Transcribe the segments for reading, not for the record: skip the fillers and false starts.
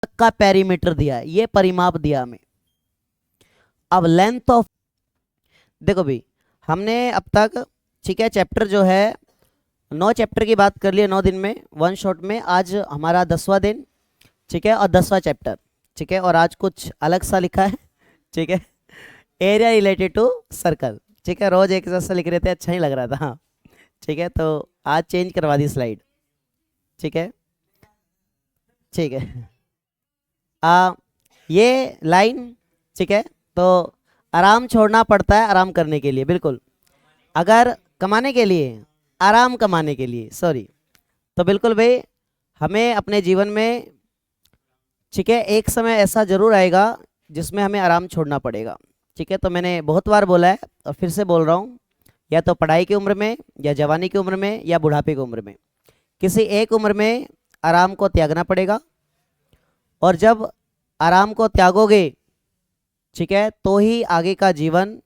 तक का पेरीमीटर दिया है, ये परिमाप दिया हमें। अब लेंथ ऑफ, देखो भाई हमने अब तक ठीक है चैप्टर जो है 9 चैप्टर की बात कर लिए 9 दिन में, वन शॉट में। आज हमारा 10वां दिन, ठीक है, और 10वां चैप्टर, ठीक है। और आज कुछ अलग सा लिखा है, ठीक है, एरिया रिलेटेड टू सर्कल, ठीक है। रोज एक जैसा लिख रहे थे, अच्छा ही लग रहा था, हाँ ठीक है। तो आज चेंज करवा दी स्लाइड, ठीक है, ठीक है। ये लाइन, ठीक है, तो आराम छोड़ना पड़ता है आराम करने के लिए, बिल्कुल। अगर कमाने के लिए, आराम कमाने के लिए, सॉरी, तो बिल्कुल भाई हमें अपने जीवन में, ठीक है, एक समय ऐसा जरूर आएगा जिसमें हमें आराम छोड़ना पड़ेगा, ठीक है। तो मैंने बहुत बार बोला है और फिर से बोल रहा हूँ, या तो पढ़ाई की उम्र में, या जवानी की उम्र में, या बुढ़ापे की उम्र में, किसी एक उम्र में आराम को त्यागना पड़ेगा। और जब आराम को त्यागोगे, ठीक है, तो ही आगे का जीवन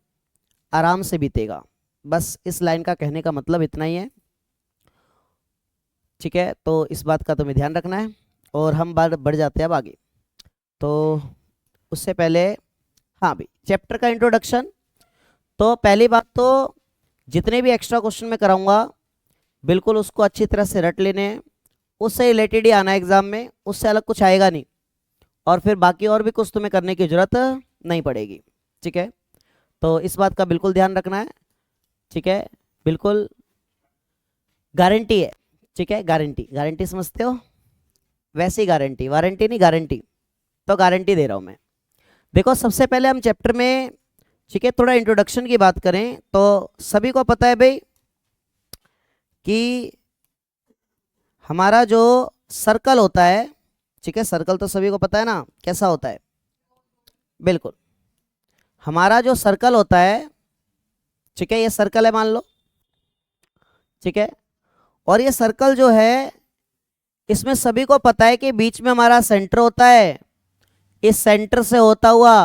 आराम से बीतेगा। बस इस लाइन का कहने का मतलब इतना ही है, ठीक है। तो इस बात का तुम्हें ध्यान रखना है और हम बढ़ जाते हैं अब आगे। तो उससे पहले हाँ भाई, चैप्टर का इंट्रोडक्शन। तो पहली बात तो जितने भी एक्स्ट्रा क्वेश्चन मैं कराऊंगा बिल्कुल उसको अच्छी तरह से रट लेने हैं, उससे रिलेटेड ही आना एग्जाम में, उससे अलग कुछ आएगा नहीं। और फिर बाकी और भी कुछ तुम्हें करने की जरूरत नहीं पड़ेगी, ठीक है। तो इस बात का बिल्कुल ध्यान रखना है, ठीक है, बिल्कुल गारंटी है, ठीक है। गारंटी, गारंटी समझते हो, वैसी गारंटी, वारंटी नहीं, गारंटी। तो गारंटी दे रहा हूं मैं। देखो सबसे पहले हम चैप्टर में, ठीक है, थोड़ा इंट्रोडक्शन की बात करें तो सभी को पता है भाई कि हमारा जो सर्कल होता है, ठीक है, सर्कल तो सभी को पता है ना कैसा होता है, बिल्कुल। हमारा जो सर्कल होता है, ठीक है, ये सर्कल है मान लो, ठीक है। और ये सर्कल जो है इसमें सभी को पता है कि बीच में हमारा सेंटर होता है, इस सेंटर से होता हुआ,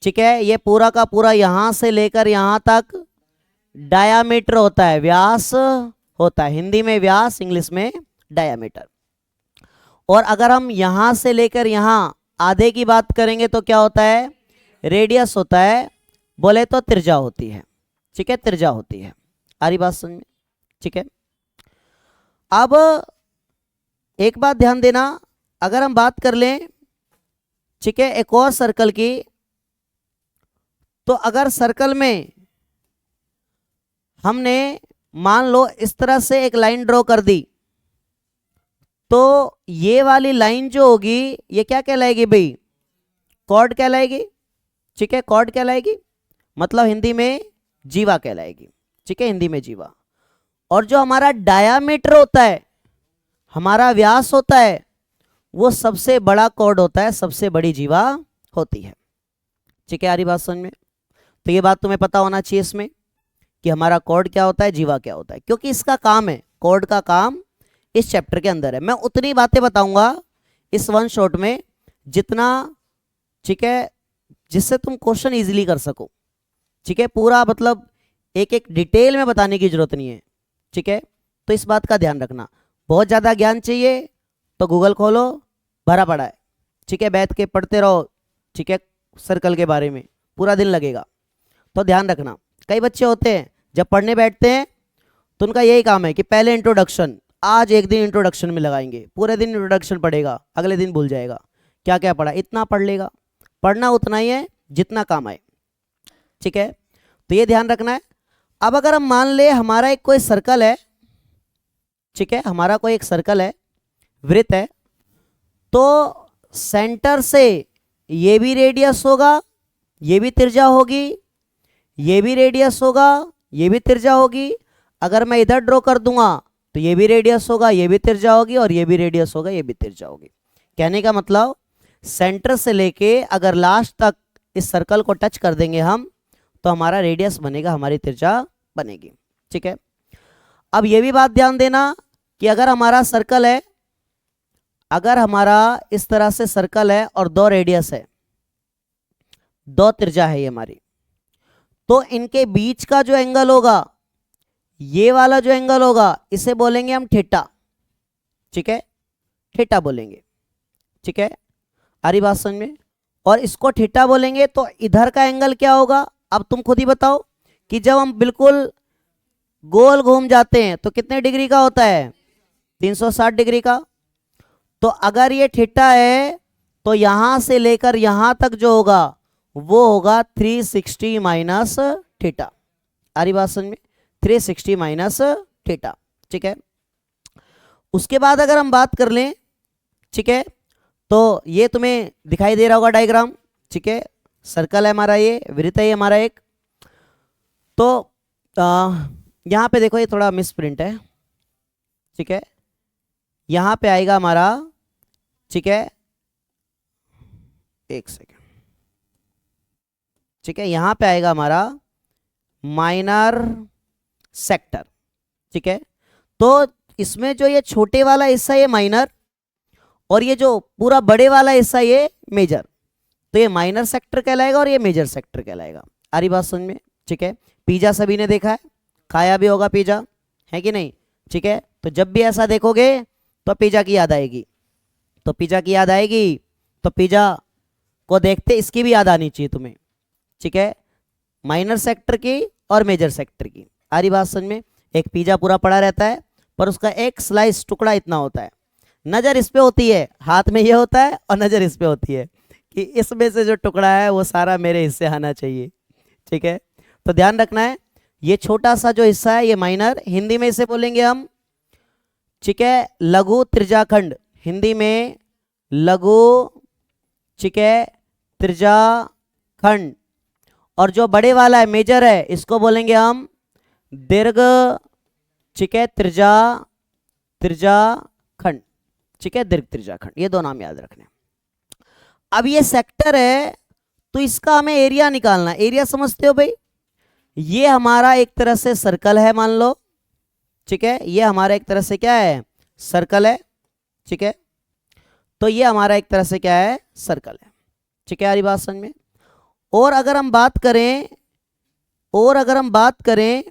ठीक है, ये पूरा का पूरा यहां से लेकर यहां तक डायामीटर होता है, व्यास होता है। हिंदी में व्यास, इंग्लिश में डायामीटर। और अगर हम यहां से लेकर यहां आधे की बात करेंगे तो क्या होता है, रेडियस होता है, बोले तो त्रिज्या होती है, ठीक है, त्रिज्या होती है। आ रही बात समझ में, ठीक है। अब एक बात ध्यान देना, अगर हम बात कर लें, ठीक है, एक और सर्कल की, तो अगर सर्कल में हमने मान लो इस तरह से एक लाइन ड्रॉ कर दी, तो ये वाली लाइन जो होगी ये क्या कहलाएगी भाई, कॉर्ड कहलाएगी, ठीक है, कॉर्ड कहलाएगी, मतलब हिंदी में जीवा कहलाएगी, ठीक है, हिंदी में जीवा। और जो हमारा डायामीटर होता है, हमारा व्यास होता है, वो सबसे बड़ा कॉर्ड होता है, सबसे बड़ी जीवा होती है, ठीक है। आ रही बात समझ में। तो ये बात तुम्हें पता होना चाहिए इसमें कि हमारा कॉर्ड क्या होता है, जीवा क्या होता है, क्योंकि इसका काम है, कॉर्ड का काम इस चैप्टर के अंदर है। मैं उतनी बातें बताऊंगा इस वन शॉट में जितना, ठीक है, जिससे तुम क्वेश्चन इजीली कर सको, ठीक है। पूरा मतलब एक एक डिटेल में बताने की जरूरत नहीं है, ठीक है। तो इस बात का ध्यान रखना। बहुत ज़्यादा ज्ञान चाहिए तो गूगल खोलो, भरा पड़ा है, ठीक है, बैठ के पढ़ते रहो, ठीक है, सर्कल के बारे में पूरा दिन लगेगा। तो ध्यान रखना, कई बच्चे होते हैं जब पढ़ने बैठते हैं तो उनका यही काम है कि पहले इंट्रोडक्शन, आज एक दिन इंट्रोडक्शन में लगाएंगे, पूरे दिन इंट्रोडक्शन पढ़ेगा, अगले दिन भूल जाएगा क्या क्या पढ़ा, इतना पढ़ लेगा। पढ़ना उतना ही है जितना काम आए, ठीक है। तो ये ध्यान रखना है। अब अगर हम मान ले हमारा एक कोई सर्कल है, ठीक है, हमारा कोई एक सर्कल है, वृत्त है, तो सेंटर से ये भी रेडियस होगा, ये भी त्रिज्या होगी, ये भी रेडियस होगा, ये भी त्रिज्या होगी। अगर मैं इधर ड्रॉ कर दूंगा तो ये भी रेडियस होगा, ये भी त्रिज्या होगी, और ये भी रेडियस होगा, ये भी त्रिज्या होगी। कहने का मतलब सेंटर से लेके अगर लास्ट तक इस सर्कल को टच कर देंगे हम तो हमारा रेडियस बनेगा, हमारी त्रिज्या बनेगी, ठीक है। अब ये भी बात ध्यान देना कि अगर हमारा सर्कल है, अगर हमारा इस तरह से सर्कल है और 2 रेडियस है, 2 त्रिज्या है ये हमारी, तो इनके बीच का जो एंगल होगा, ये वाला जो एंगल होगा, इसे बोलेंगे हम थीटा, ठीक है, थीटा बोलेंगे, ठीक है। आ रही बात समझ में। और इसको थीटा बोलेंगे तो इधर का एंगल क्या होगा, अब तुम खुद ही बताओ कि जब हम बिल्कुल गोल घूम जाते हैं तो कितने डिग्री का होता है, 360 डिग्री का। तो अगर ये थीटा है तो यहां से लेकर यहां तक जो होगा वो होगा 360 माइनस थीटा। आ रही बात समझ में, 360 माइनस थीटा, ठीक है। उसके बाद अगर हम बात कर लें, ठीक है, तो ये तुम्हें दिखाई दे रहा होगा डायग्राम, ठीक है, सर्कल है हमारा, ये वृत्त है हमारा एक। तो यहां पे देखो ये थोड़ा मिस प्रिंट है, ठीक है, यहां पे आएगा हमारा, ठीक है, एक सेकेंड, ठीक है, यहां पे आएगा हमारा माइनर सेक्टर, ठीक है। तो इसमें जो ये छोटे वाला हिस्सा ये माइनर और ये जो पूरा बड़े वाला हिस्सा ये मेजर, तो ये माइनर सेक्टर कहलाएगा और ये मेजर सेक्टर कहलाएगा। आ रही बात समझ में, ठीक है। पिज्जा सभी ने देखा है, खाया भी होगा पिज्जा, है कि नहीं, ठीक है। तो जब भी ऐसा देखोगे तो पिज्जा की याद आएगी, तो पिज्जा की याद आएगी तो पिज्जा को देखते इसकी भी याद आनी चाहिए तुम्हें, ठीक है, माइनर सेक्टर की और मेजर सेक्टर की। आ रही बात समझ में। एक पिज्जा पूरा पड़ा रहता है पर उसका एक स्लाइस टुकड़ा इतना होता है, नजर इस पे होती है, हाथ में ये होता है और नजर इस पे होती है कि इसमें से जो टुकड़ा है वो सारा मेरे हिस्से आना चाहिए, ठीक है। तो ध्यान रखना है ये छोटा सा जो हिस्सा है ये माइनर, हिंदी में इसे बोलेंगे हम, ठीक है, लघु त्रिज्याखंड, हिंदी में लघु, ठीक है, त्रिज्याखंड। और जो बड़े वाला है मेजर है इसको बोलेंगे हम दीर्घ, ठीक है, त्रिज्याखंड, ठीक है, दीर्घ त्रिज्याखंड, ये दो नाम याद रखने। अब ये सेक्टर है तो इसका हमें एरिया निकालना, एरिया समझते हो भाई, ये हमारा एक तरह से सर्कल है मान लो, ठीक है, ये हमारा एक तरह से क्या है, सर्कल है, ठीक है। तो ये हमारा एक तरह से क्या है, सर्कल है, ठीक है, हमारी बात समझ में। और अगर हम बात करें,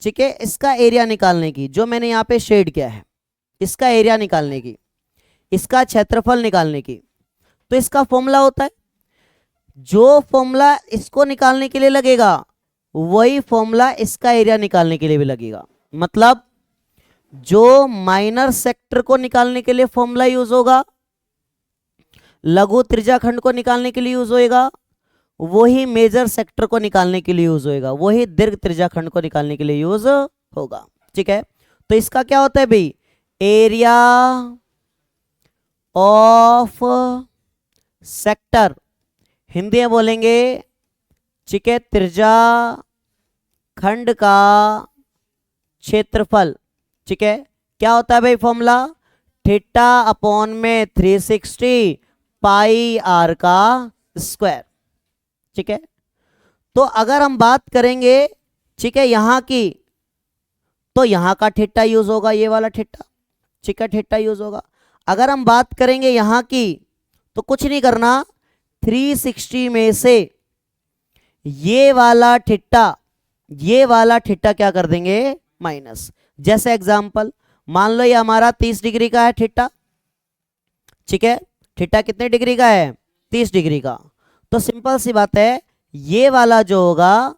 ठीक है, इसका एरिया निकालने की, जो मैंने यहाँ पे शेड किया है, इसका एरिया निकालने की, इसका क्षेत्रफल निकालने की, तो इसका फॉर्मूला होता है, जो फॉर्मूला इसको निकालने के लिए लगेगा वही फॉर्मूला इसका एरिया निकालने के लिए भी लगेगा। मतलब जो माइनर सेक्टर को निकालने के लिए फॉर्मूला यूज होगा, लघु त्रिज्याखंड को निकालने के लिए यूज होएगा, वही मेजर सेक्टर को निकालने के लिए यूज होएगा, वही दीर्घ त्रिज्याखंड को निकालने के लिए यूज होगा, ठीक है। तो इसका क्या होता है भाई, एरिया ऑफ सेक्टर, हिंदी में बोलेंगे, ठीक है, त्रिज्याखंड का क्षेत्रफल, ठीक है। क्या होता है भाई फॉर्मूला, थीटा अपॉन में 360 पाई आर का स्क्वायर, ठीक है। तो अगर हम बात करेंगे, ठीक है, यहां की, तो यहां का थीटा यूज होगा, ये वाला थीटा, ठीक है, थीटा यूज होगा। अगर हम बात करेंगे यहां की तो कुछ नहीं करना, 360 में से ये वाला थीटा क्या कर देंगे, माइनस। जैसे एग्जांपल मान लो ये हमारा 30 डिग्री का है थीटा, ठीक है, थीटा कितने डिग्री का है, 30 डिग्री का। तो सिंपल सी बात है, ये वाला जो होगा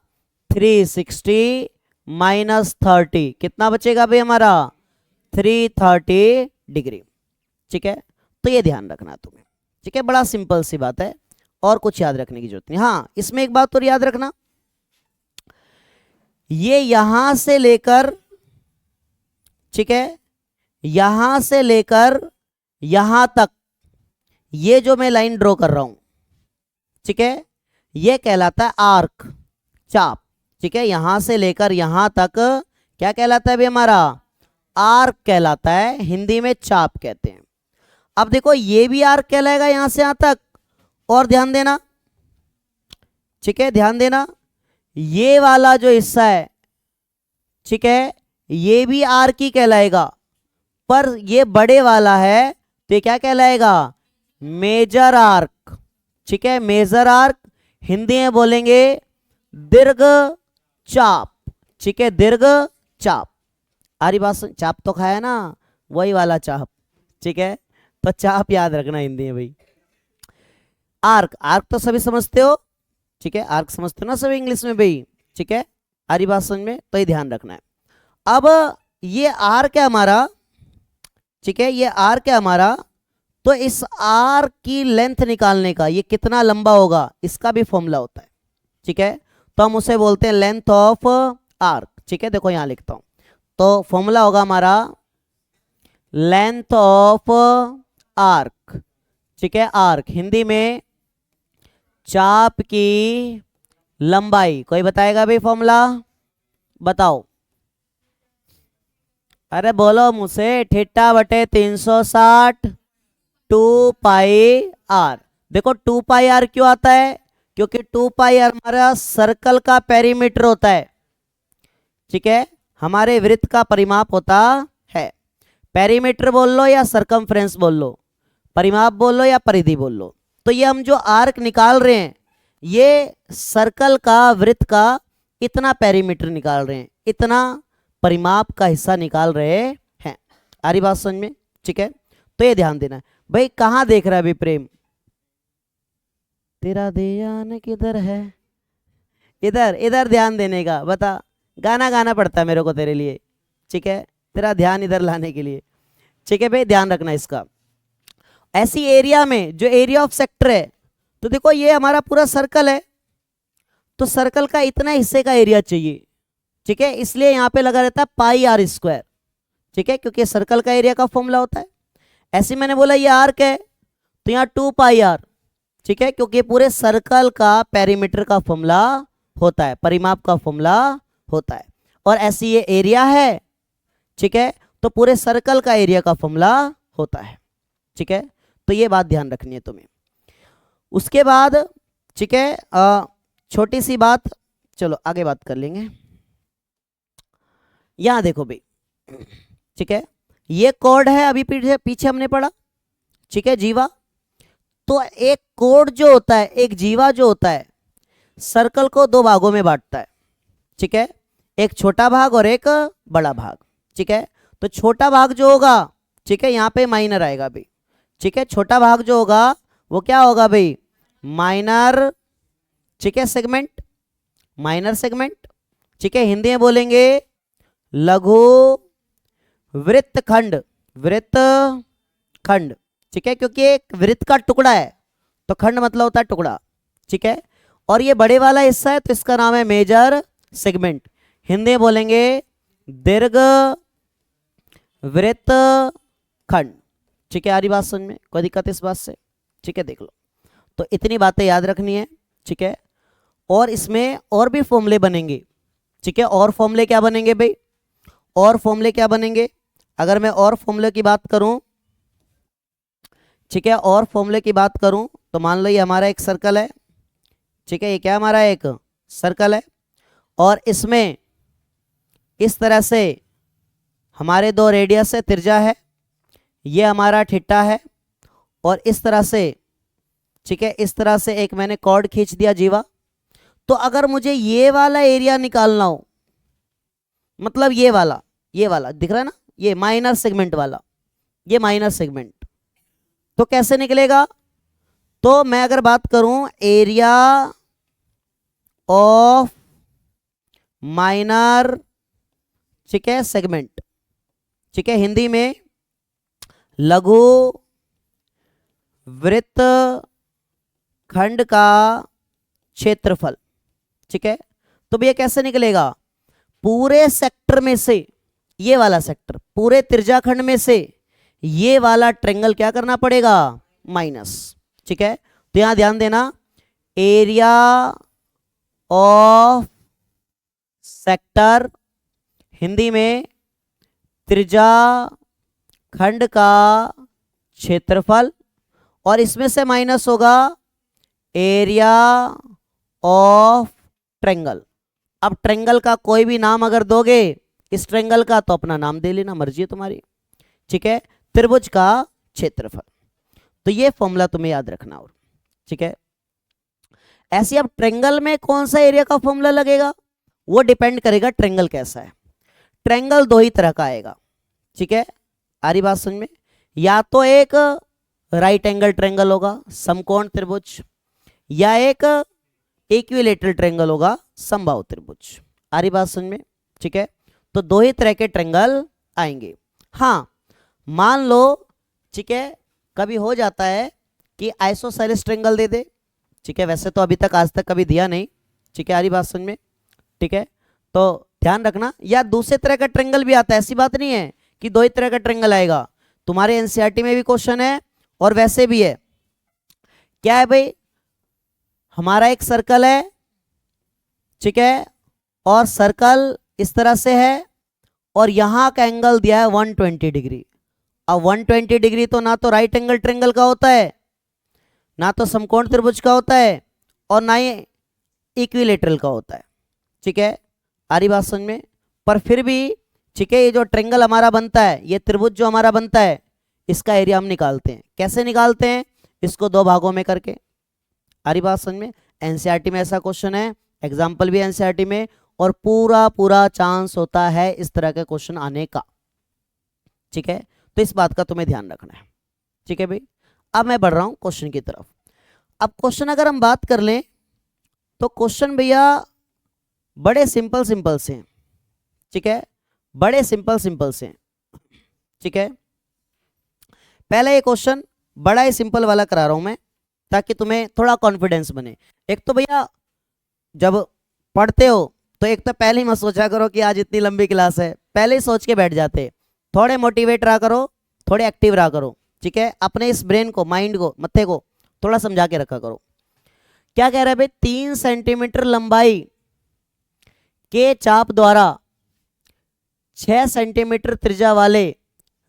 360 माइनस 30 कितना बचेगा भाई हमारा, 330 डिग्री, ठीक है। तो ये ध्यान रखना तुम्हें, ठीक है, बड़ा सिंपल सी बात है और कुछ याद रखने की जरूरत नहीं। हाँ, इसमें एक बात और याद रखना, ये यहां से लेकर, ठीक है, यहां से लेकर यहां तक, ये जो मैं लाइन ड्रॉ कर रहा हूं, ठीक है, ये कहलाता है आर्क, चाप, ठीक है। यहां से लेकर यहां तक क्या कहलाता है भाई हमारा, आर्क कहलाता है, हिंदी में चाप कहते हैं। अब देखो ये भी आर्क कहलाएगा यहां से यहां तक, और ध्यान देना, ठीक है, ध्यान देना, ये वाला जो हिस्सा है, ठीक है, ये भी आर्क ही कहलाएगा, पर ये बड़े वाला है तो ये क्या कहलाएगा, मेजर आर्क, ठीक है, मेजर आर्क, हिंदी में बोलेंगे दीर्घ चाप, ठीक है, दीर्घ चाप। आरी बात, चाप तो खाया ना, वही वाला चाप, ठीक है। तो चाप याद रखना हिंदी में भाई। आर्क, आर्क तो सभी समझते हो, ठीक है, आर्क समझते हो ना सभी इंग्लिश में भाई, ठीक है, आ रही बात समझ में, तो ये ध्यान रखना है। अब ये आर्क है हमारा, ठीक है, ये आर्क है हमारा, तो इस आर्क की लेंथ निकालने का, ये कितना लंबा होगा, इसका भी फॉर्मूला होता है, ठीक है, तो हम उसे बोलते हैं लेंथ ऑफ आर्क, ठीक है, देखो यहां लिखता हूं, तो फॉर्मूला होगा हमारा लेंथ ऑफ आर्क, ठीक है, आर्क हिंदी में चाप की लंबाई, कोई बताएगा भाई फॉर्मूला, बताओ, अरे बोलो मुझसे, थीटा बटे 360 2 पाई आर। देखो 2 पाई आर क्यों आता है, क्योंकि 2 पाई आर हमारा सर्कल का पेरीमीटर होता है, ठीक है, हमारे वृत्त का परिमाप होता है, पेरीमीटर बोल लो या सरकमफ्रेंस बोल लो, परिमाप बोल लो या परिधि बोल लो। तो ये हम जो आर्क निकाल रहे हैं, ये सर्कल का, वृत्त का इतना पेरीमीटर निकाल रहे हैं, इतना परिमाप का हिस्सा निकाल रहे हैं। आ रही बात समझ में, ठीक है, तो ये ध्यान देना है भाई। कहां देख रहा है अभी प्रेम, तेरा ध्यान किधर है, इधर, इधर ध्यान देने का, बता, गाना गाना पड़ता है मेरे को तेरे लिए, ठीक है, तेरा ध्यान इधर लाने के लिए, ठीक है भाई, ध्यान रखना इसका। ऐसी एरिया में जो एरिया ऑफ सेक्टर है, तो देखो ये हमारा पूरा सर्कल है, तो सर्कल का इतना हिस्से का एरिया चाहिए, ठीक है, इसलिए यहां पे लगा रहता है पाई आर स्क्वायर, ठीक है, क्योंकि सर्कल का एरिया का फॉर्मूला होता है। ऐसे मैंने बोला ये आर्क है, तो यहाँ 2 पाई आर, ठीक है, क्योंकि पूरे सर्कल का पेरीमीटर का फॉर्मूला होता है, परिमाप का फॉर्मूला होता है। और ऐसी ये एरिया है, ठीक है, तो पूरे सर्कल का एरिया का फॉर्मूला होता है, ठीक है, तो ये बात ध्यान रखनी है तुम्हें। उसके बाद, ठीक है, छोटी सी बात, चलो आगे बात कर लेंगे। यहां देखो भाई, ठीक है, ये कोड है, अभी पीछे पीछे हमने पढ़ा, ठीक है, जीवा। तो एक कोड जो होता है, एक जीवा जो होता है, सर्कल को 2 भागों में बांटता है, ठीक है, एक छोटा भाग और एक बड़ा भाग, ठीक है, तो छोटा भाग जो होगा, ठीक है, यहाँ पे माइनर आएगा भाई, ठीक है, छोटा भाग जो होगा वो क्या होगा भाई, माइनर, ठीक है, सेगमेंट, माइनर सेगमेंट, ठीक है, हिंदी में बोलेंगे लघु वृत्तखंड, वृत्तखंड, ठीक है, क्योंकि एक वृत्त का टुकड़ा है, तो खंड मतलब होता है टुकड़ा, ठीक है, और ये बड़े वाला हिस्सा है, तो इसका नाम है मेजर सेगमेंट, हिंदी में बोलेंगे दीर्घ वृत्तखंड, ठीक है, आ रही बात समझ में, कोई दिक्कत इस बात से, ठीक है, देख लो, तो इतनी बातें याद रखनी है, ठीक है, और इसमें और भी फॉर्मूले बनेंगे, ठीक है, और फॉर्मूले क्या बनेंगे भाई, और फॉर्मूले क्या बनेंगे, अगर मैं और फॉर्मूले की बात करूं, ठीक है, और फॉर्मूले की बात करूं, तो मान लो ये हमारा एक सर्कल है, ठीक है, ये क्या हमारा एक सर्कल है, और इसमें इस तरह से हमारे 2 रेडियस है, त्रिज्या है, ये हमारा थीटा है, और इस तरह से, ठीक है, इस तरह से एक मैंने कॉर्ड खींच दिया जीवा। तो अगर मुझे ये वाला एरिया निकालना हो, मतलब ये वाला दिख रहा है ना, ये माइनर सेगमेंट वाला, ये माइनर सेगमेंट, तो कैसे निकलेगा, तो मैं अगर बात करूं एरिया ऑफ माइनर, ठीक है, सेगमेंट, ठीक है, हिंदी में लघु वृत्त खंड का क्षेत्रफल, ठीक है, तो भैया कैसे निकलेगा, पूरे सेक्टर में से, ये वाला सेक्टर, पूरे त्रिज्या खंड में से ये वाला ट्रेंगल क्या करना पड़ेगा, माइनस, ठीक है, तो यहां ध्यान देना, एरिया ऑफ सेक्टर, हिंदी में त्रिज्या खंड का क्षेत्रफल, और इसमें से माइनस होगा एरिया ऑफ ट्रेंगल। अब ट्रेंगल का कोई भी नाम अगर दोगे इस ट्रेंगल का, तो अपना नाम दे लेना, मर्जी है तुम्हारी, ठीक है, त्रिभुज का क्षेत्रफल, तो ये फॉर्मूला तुम्हें याद रखना, और ठीक है, ऐसे अब ट्रेंगल में कौन सा एरिया का फॉर्मूला लगेगा, वो डिपेंड करेगा ट्रेंगल कैसा है। ट्रेंगल 2 ही तरह का आएगा, ठीक है, आ रही बात समझ में, या तो एक राइट एंगल ट्रेंगल होगा, समकोण त्रिभुज, या एक इक्विलेटरल ट्रायंगल होगा समबाहु त्रिभुज। आ रही बात समझ में? ठीक है, तो दो ही तरह के ट्रायंगल आएंगे। हाँ, मान लो ठीक है, कभी हो जाता है कि आइसोसेलेस ट्रायंगल दे दे। ठीक है, वैसे तो अभी तक आज तक कभी दिया नहीं। ठीक है, आ रही बात समझ में? ठीक है, तो ध्यान रखना, या दूसरे तरह का ट्रायंगल भी आता है, ऐसी बात नहीं है कि दो ही तरह का ट्रायंगल आएगा। तुम्हारे एनसीईआरटी में भी क्वेश्चन है और वैसे भी है। क्या है भाई, हमारा एक सर्कल है, ठीक है, और सर्कल इस तरह से है और यहां का एंगल दिया है 120 डिग्री। अब 120 डिग्री तो ना तो राइट एंगल ट्रायंगल का होता है, ना तो समकोण त्रिभुज का होता है, और ना ही इक्विलेटरल का होता है। ठीक है, आ रही बात समझ में? पर फिर भी ठीक है, ये जो ट्रायंगल हमारा बनता है, ये त्रिभुज जो हमारा बनता है, इसका एरिया हम निकालते हैं। कैसे निकालते हैं? इसको दो भागों में करके। आ रही बात समझ में? एनसीईआरटी में ऐसा क्वेश्चन है, एग्जाम्पल भी एनसीईआरटी में, और पूरा पूरा चांस होता है इस तरह के क्वेश्चन आने का। ठीक है, तो इस बात का तुम्हें ध्यान रखना है। ठीक है भाई, अब मैं बढ़ रहा हूं क्वेश्चन की तरफ। अब क्वेश्चन अगर हम बात कर लें तो क्वेश्चन भैया बड़े सिंपल सिंपल से हैं। ठीक है, बड़े सिंपल सिंपल से हैं। ठीक है, पहले ये क्वेश्चन बड़ा ही सिंपल वाला करा रहा हूं मैं, ताकि तुम्हें थोड़ा कॉन्फिडेंस बने। एक तो भैया जब पढ़ते हो तो एक तो पहले ही मत सोचा करो कि आज इतनी लंबी क्लास है, पहले ही सोच के बैठ जाते। थोड़े मोटिवेट रहा करो, थोड़े एक्टिव रहा करो। ठीक है, अपने इस ब्रेन को, माइंड को, मत्थे को थोड़ा समझा के रखा करो। क्या कह रहा है भाई, 3 सेंटीमीटर लंबाई के चाप द्वारा 6 सेंटीमीटर त्रिज्या वाले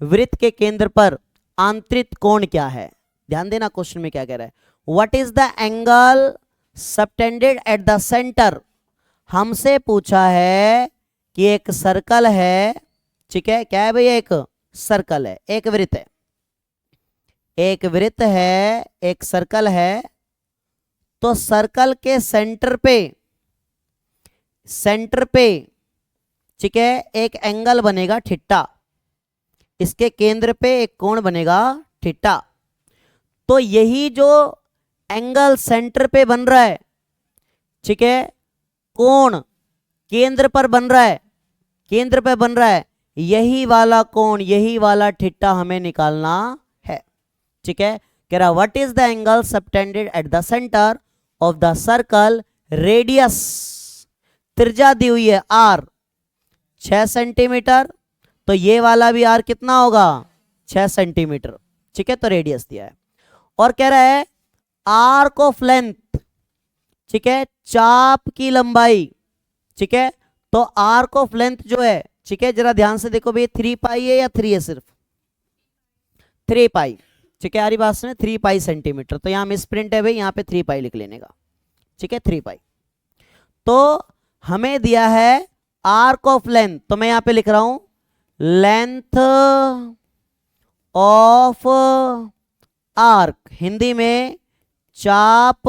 वृत्त के केंद्र पर आंतरिक कोण क्या है? ध्यान देना, क्वेश्चन में क्या कह रहा है, what is the angle subtended at the centre. हमसे पूछा है कि एक सर्कल है, ठीक है, क्या है भैया, एक सर्कल है, एक वृत्त है, एक वृत्त है, एक सर्कल है। तो सर्कल के सेंटर पे ठीक है एक एंगल बनेगा थीटा, इसके केंद्र पे एक कोण बनेगा थीटा। तो यही जो एंगल सेंटर पे बन रहा है, ठीक है, कोण केंद्र पर बन रहा है, केंद्र पे बन रहा है, यही वाला कोण, यही वाला थीटा हमें निकालना है। ठीक है, कह रहा what is the angle subtended at the centre of the circle, radius, त्रिज्या दी हुई है आर 6 सेंटीमीटर, तो ये वाला भी आर कितना होगा, 6 सेंटीमीटर। ठीक है, तो रेडियस दिया है, और कह रहा है आर्क ऑफ लेंथ, ठीक है, चाप की लंबाई। ठीक है, तो आर्क ऑफ लेंथ जो है, ठीक है, जरा ध्यान से देखो भाई, 3 पाई है या 3 है, सिर्फ 3 पाई। ठीक है, हमारी बात सुने, 3 पाई सेंटीमीटर, तो यहां मिस प्रिंट है भाई, यहां पे 3 पाई लिख लेने का। ठीक है, 3 पाई। तो हमें दिया है आर्क ऑफ लेंथ, तो मैं यहां पे लिख रहा हूं लेंथ ऑफ आर्क, हिंदी में चाप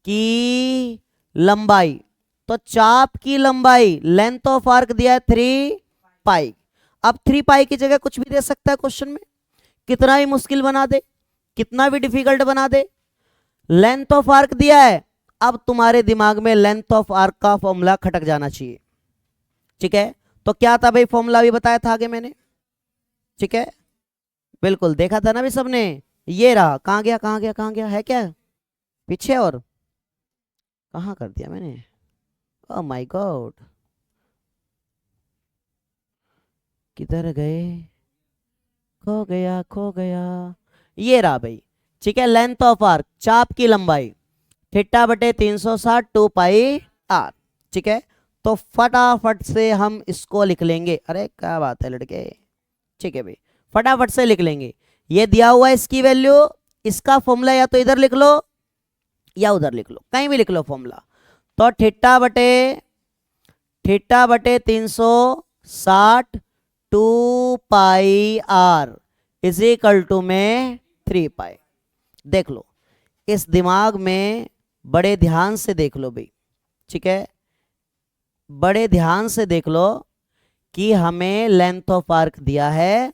की लंबाई। तो चाप की लंबाई, लेंथ ऑफ आर्क दिया है 3 पाई। अब 3 पाई की जगह कुछ भी दे सकता है क्वेश्चन में, कितना भी मुश्किल बना दे, कितना भी डिफिकल्ट बना दे। लेंथ ऑफ आर्क दिया है, अब तुम्हारे दिमाग में लेंथ ऑफ आर्क का फॉर्मूला खटक जाना चाहिए। ठीक है, तो क्या था भाई, फॉर्मूला भी बताया था आगे मैंने। ठीक है, बिल्कुल देखा था ना भी सबने, ये रहा। कहां गया, कहां गया, कहां गया, है क्या पीछे, और कहां कर दिया मैंने, ओह माय गॉड, किधर गए, खो गया, खो गया, ये रहा भाई। ठीक है, लेंथ ऑफ आर्क, चाप की लंबाई, थीटा बटे 360 2 पाई आर। ठीक है, तो फटाफट से हम इसको लिख लेंगे। अरे क्या बात है लड़के, ठीक है भाई, फटाफट से लिख लेंगे। ये दिया हुआ है इसकी वैल्यू, इसका फॉर्मूला या तो इधर लिख लो या उधर लिख लो, कहीं भी लिख लो फॉर्मूला। तो थीटा बटे 360 2 पाई आर इज इक्वल टू में 3 पाई। देख लो, इस दिमाग में बड़े ध्यान से देख लो भाई। ठीक है, बड़े ध्यान से देख लो कि हमें लेंथ ऑफ आर्क दिया है,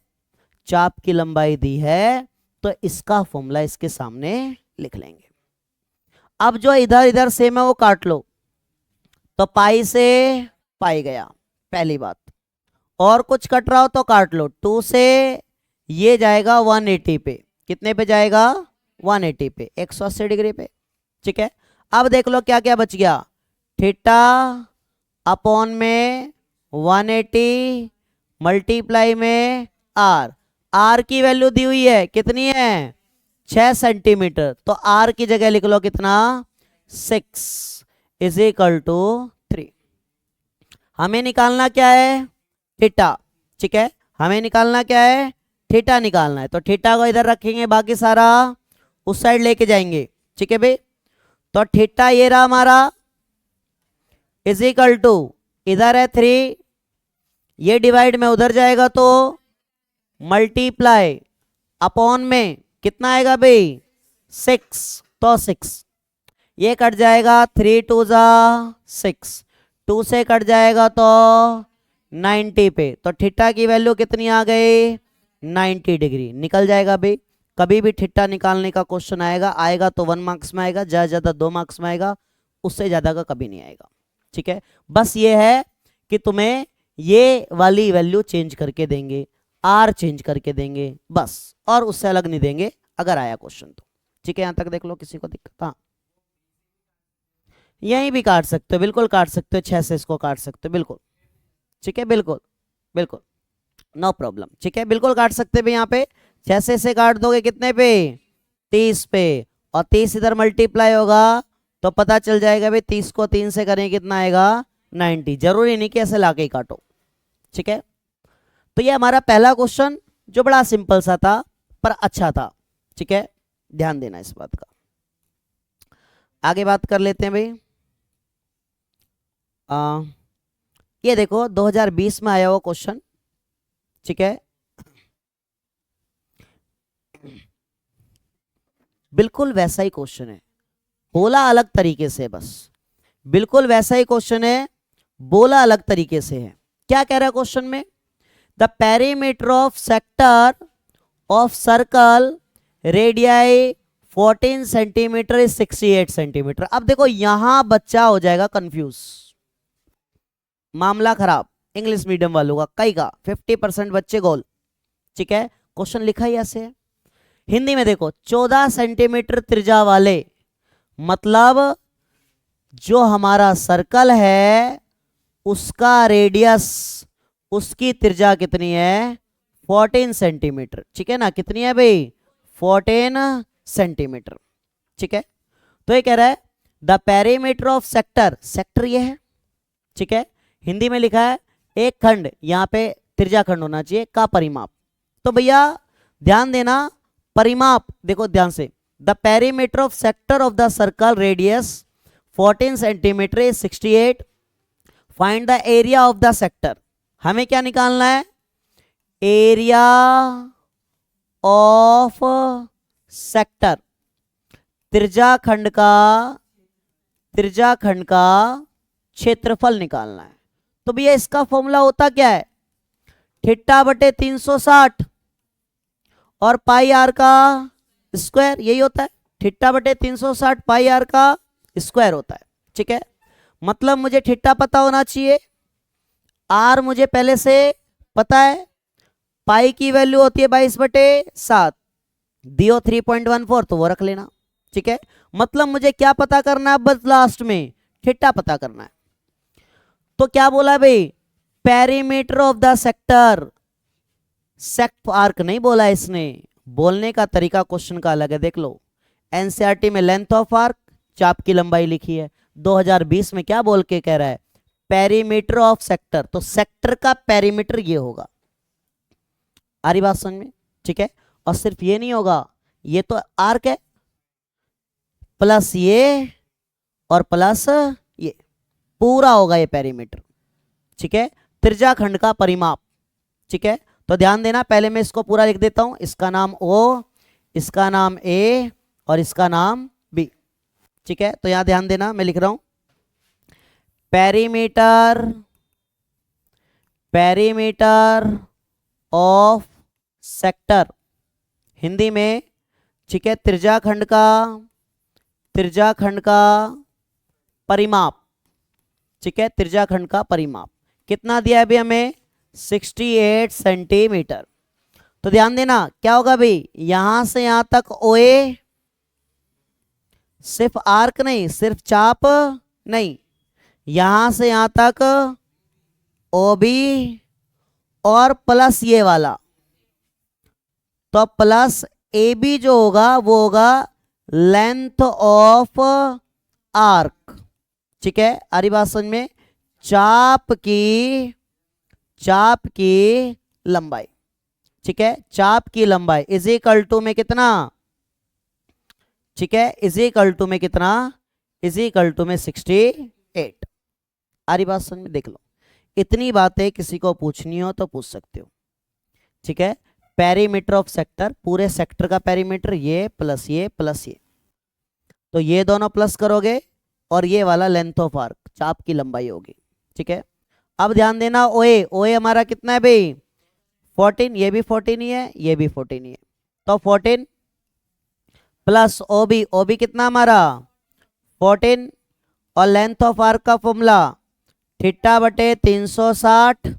चाप की लंबाई दी है, तो इसका फॉर्मूला इसके सामने लिख लेंगे। अब जो इधर इधर सेम है वो काट लो, तो पाई से पाई गया, पहली बात। और कुछ कट रहा हो तो काट लो, 2 से ये जाएगा 180 पे, कितने पे जाएगा 180 पे, 180 डिग्री पे, ठीक है। अब देख लो क्या क्या बच गया, थीटा अपॉन में 180 मल्टीप्लाई में आर, आर की वैल्यू दी हुई है कितनी है 6 सेंटीमीटर, तो आर की जगह लिख लो कितना 6 इज इक्वल टू 3। हमें निकालना क्या है थीटा, ठीक है, हमें निकालना क्या है थीटा निकालना है, तो थीटा को इधर रखेंगे, बाकी सारा उस साइड लेके जाएंगे, ठीक है भाई। तो थीटा ये रहा हमारा इज इक्वल टू, इधर है 3, ये डिवाइड में उधर जाएगा तो मल्टीप्लाई अपॉन में कितना आएगा भाई 6, तो 6 ये कट जाएगा, 3 2 जा 6, 2 से कट जाएगा तो 90 पे, तो थीटा की वैल्यू कितनी आ गई 90 डिग्री, निकल जाएगा भाई। कभी भी थीटा निकालने का क्वेश्चन आएगा, आएगा तो 1 मार्क्स में आएगा, ज्यादा ज्यादा 2 मार्क्स में आएगा, उससे ज्यादा का कभी नहीं आएगा, ठीक है। बस ये है कि तुम्हें ये वाली वैल्यू चेंज करके देंगे, आर चेंज करके देंगे बस, और उससे अलग नहीं देंगे अगर आया क्वेश्चन तो, ठीक है। यहां तक देख लो, किसी को दिक्कत, हाँ यहीं भी काट सकते हो, बिल्कुल काट सकते हो, 6 से इसको काट सकते हो बिल्कुल, ठीक है, बिल्कुल बिल्कुल नो प्रॉब्लम, ठीक है, बिल्कुल काट सकते भी। यहाँ पे 6 से काट दोगे कितने पे 30 पे, और 30 इधर मल्टीप्लाई होगा तो पता चल जाएगा भाई 30 को 3 से करें कितना आएगा 90, जरूरी नहीं कि ऐसे लाके ही काटो, ठीक है। तो ये हमारा पहला क्वेश्चन जो बड़ा सिंपल सा था पर अच्छा था, ठीक है, ध्यान देना इस बात का। आगे बात कर लेते हैं भाई। ये देखो 2020 में आया हुआ क्वेश्चन, ठीक है, बिल्कुल वैसा ही क्वेश्चन है, बोला अलग तरीके से, बस बिल्कुल वैसा ही क्वेश्चन है, बोला अलग तरीके से है। क्या कह रहा है क्वेश्चन में, the perimeter of sector of circle radii 14 centimetre is 68 centimetre. अब देखो यहां बच्चा हो जाएगा कंफ्यूज, मामला खराब, इंग्लिश मीडियम वालों का कई का 50% बच्चे गोल, ठीक है। क्वेश्चन लिखा ही ऐसे है, हिंदी में देखो 14 सेंटीमीटर त्रिज्या वाले, मतलब जो हमारा सर्कल है उसका रेडियस, उसकी त्रिज्या कितनी है 14 सेंटीमीटर, ठीक है ना, कितनी है भाई 14 सेंटीमीटर, ठीक है। तो ये कह रहा है the perimeter of sector, sector ये है, ठीक है, हिंदी में लिखा है एक खंड, यहां पे त्रिज्या खंड होना चाहिए का परिमाप। तो भैया ध्यान देना, परिमाप देखो ध्यान से, the perimeter of sector of the circle radius 14 centimetre 68, find the area of the sector. हमें क्या निकालना है एरिया ऑफ सेक्टर, त्रिज्या खंड का क्षेत्रफल निकालना है। तो भैया इसका फॉर्मूला होता क्या है थीटा बटे 360 और पाई आर का स्क्वायर, यही होता है, थीटा बटे 360 पाई आर का स्क्वायर होता है, ठीक है। मतलब मुझे थीटा पता होना चाहिए, आर मुझे पहले से पता है, पाई की वैल्यू होती है 22/7, दियो 3.14 तो वो रख लेना, ठीक है। मतलब मुझे क्या पता करना है बस लास्ट में थीटा पता करना है। तो क्या बोला भाई perimeter of the sector, sect arc नहीं बोला इसने, बोलने का तरीका क्वेश्चन का अलग है, देख लो एनसीईआरटी में लेंथ ऑफ आर्क, चाप की लंबाई लिखी है, 2020 में क्या बोल के कह रहा है पेरीमीटर ऑफ सेक्टर, तो सेक्टर का पेरीमीटर ये होगा, आ रही बात समझ में, ठीक है। और सिर्फ ये नहीं होगा, ये तो आर्क है प्लस ये और प्लस ये, पूरा होगा ये पेरीमीटर, ठीक है, त्रिज्या खंड का परिमाप, ठीक है। तो ध्यान देना, पहले मैं इसको पूरा लिख देता हूं, इसका नाम O, इसका नाम A और इसका नाम B, ठीक है। तो यहां ध्यान देना, मैं लिख रहा हूं पेरीमीटर ऑफ सेक्टर, हिंदी में, ठीक है, त्रिज्या खंड त्रिज्याखंड का परिमाप, ठीक है, त्रिज्याखंड का परिमाप कितना दिया है अभी हमें, 68 सेंटीमीटर। तो ध्यान देना क्या होगा भाई, यहां से यहां तक ओए, सिर्फ आर्क नहीं, सिर्फ चाप नहीं, यहां से यहां तक ओबी और प्लस ये वाला, तो प्लस ए बी जो होगा वो होगा लेंथ ऑफ आर्क, ठीक है। अरे बात समझ में, चाप की लंबाई, ठीक है, चाप की लंबाई इज इक्वल टू में कितना, ठीक है, इज इक्वल टू में कितना, इज इक्वल टू में 68। अरे बात समझ में, देख लो इतनी बातें किसी को पूछनी हो तो पूछ सकते हो, ठीक है। पेरीमीटर ऑफ सेक्टर, पूरे सेक्टर का पेरीमीटर, ये प्लस ये प्लस ये, तो ये दोनों प्लस करोगे और ये वाला लेंथ ऑफ आर्क, चाप की लंबाई होगी, ठीक है। अब ध्यान देना ओए, ओए हमारा कितना है भाई 14, ये भी 14 ही है, ये भी 14 ही है, तो 14 प्लस ओबी, ओबी कितना हमारा 14, और लेंथ ऑफ आर्क का फॉर्मूला थीटा बटे 360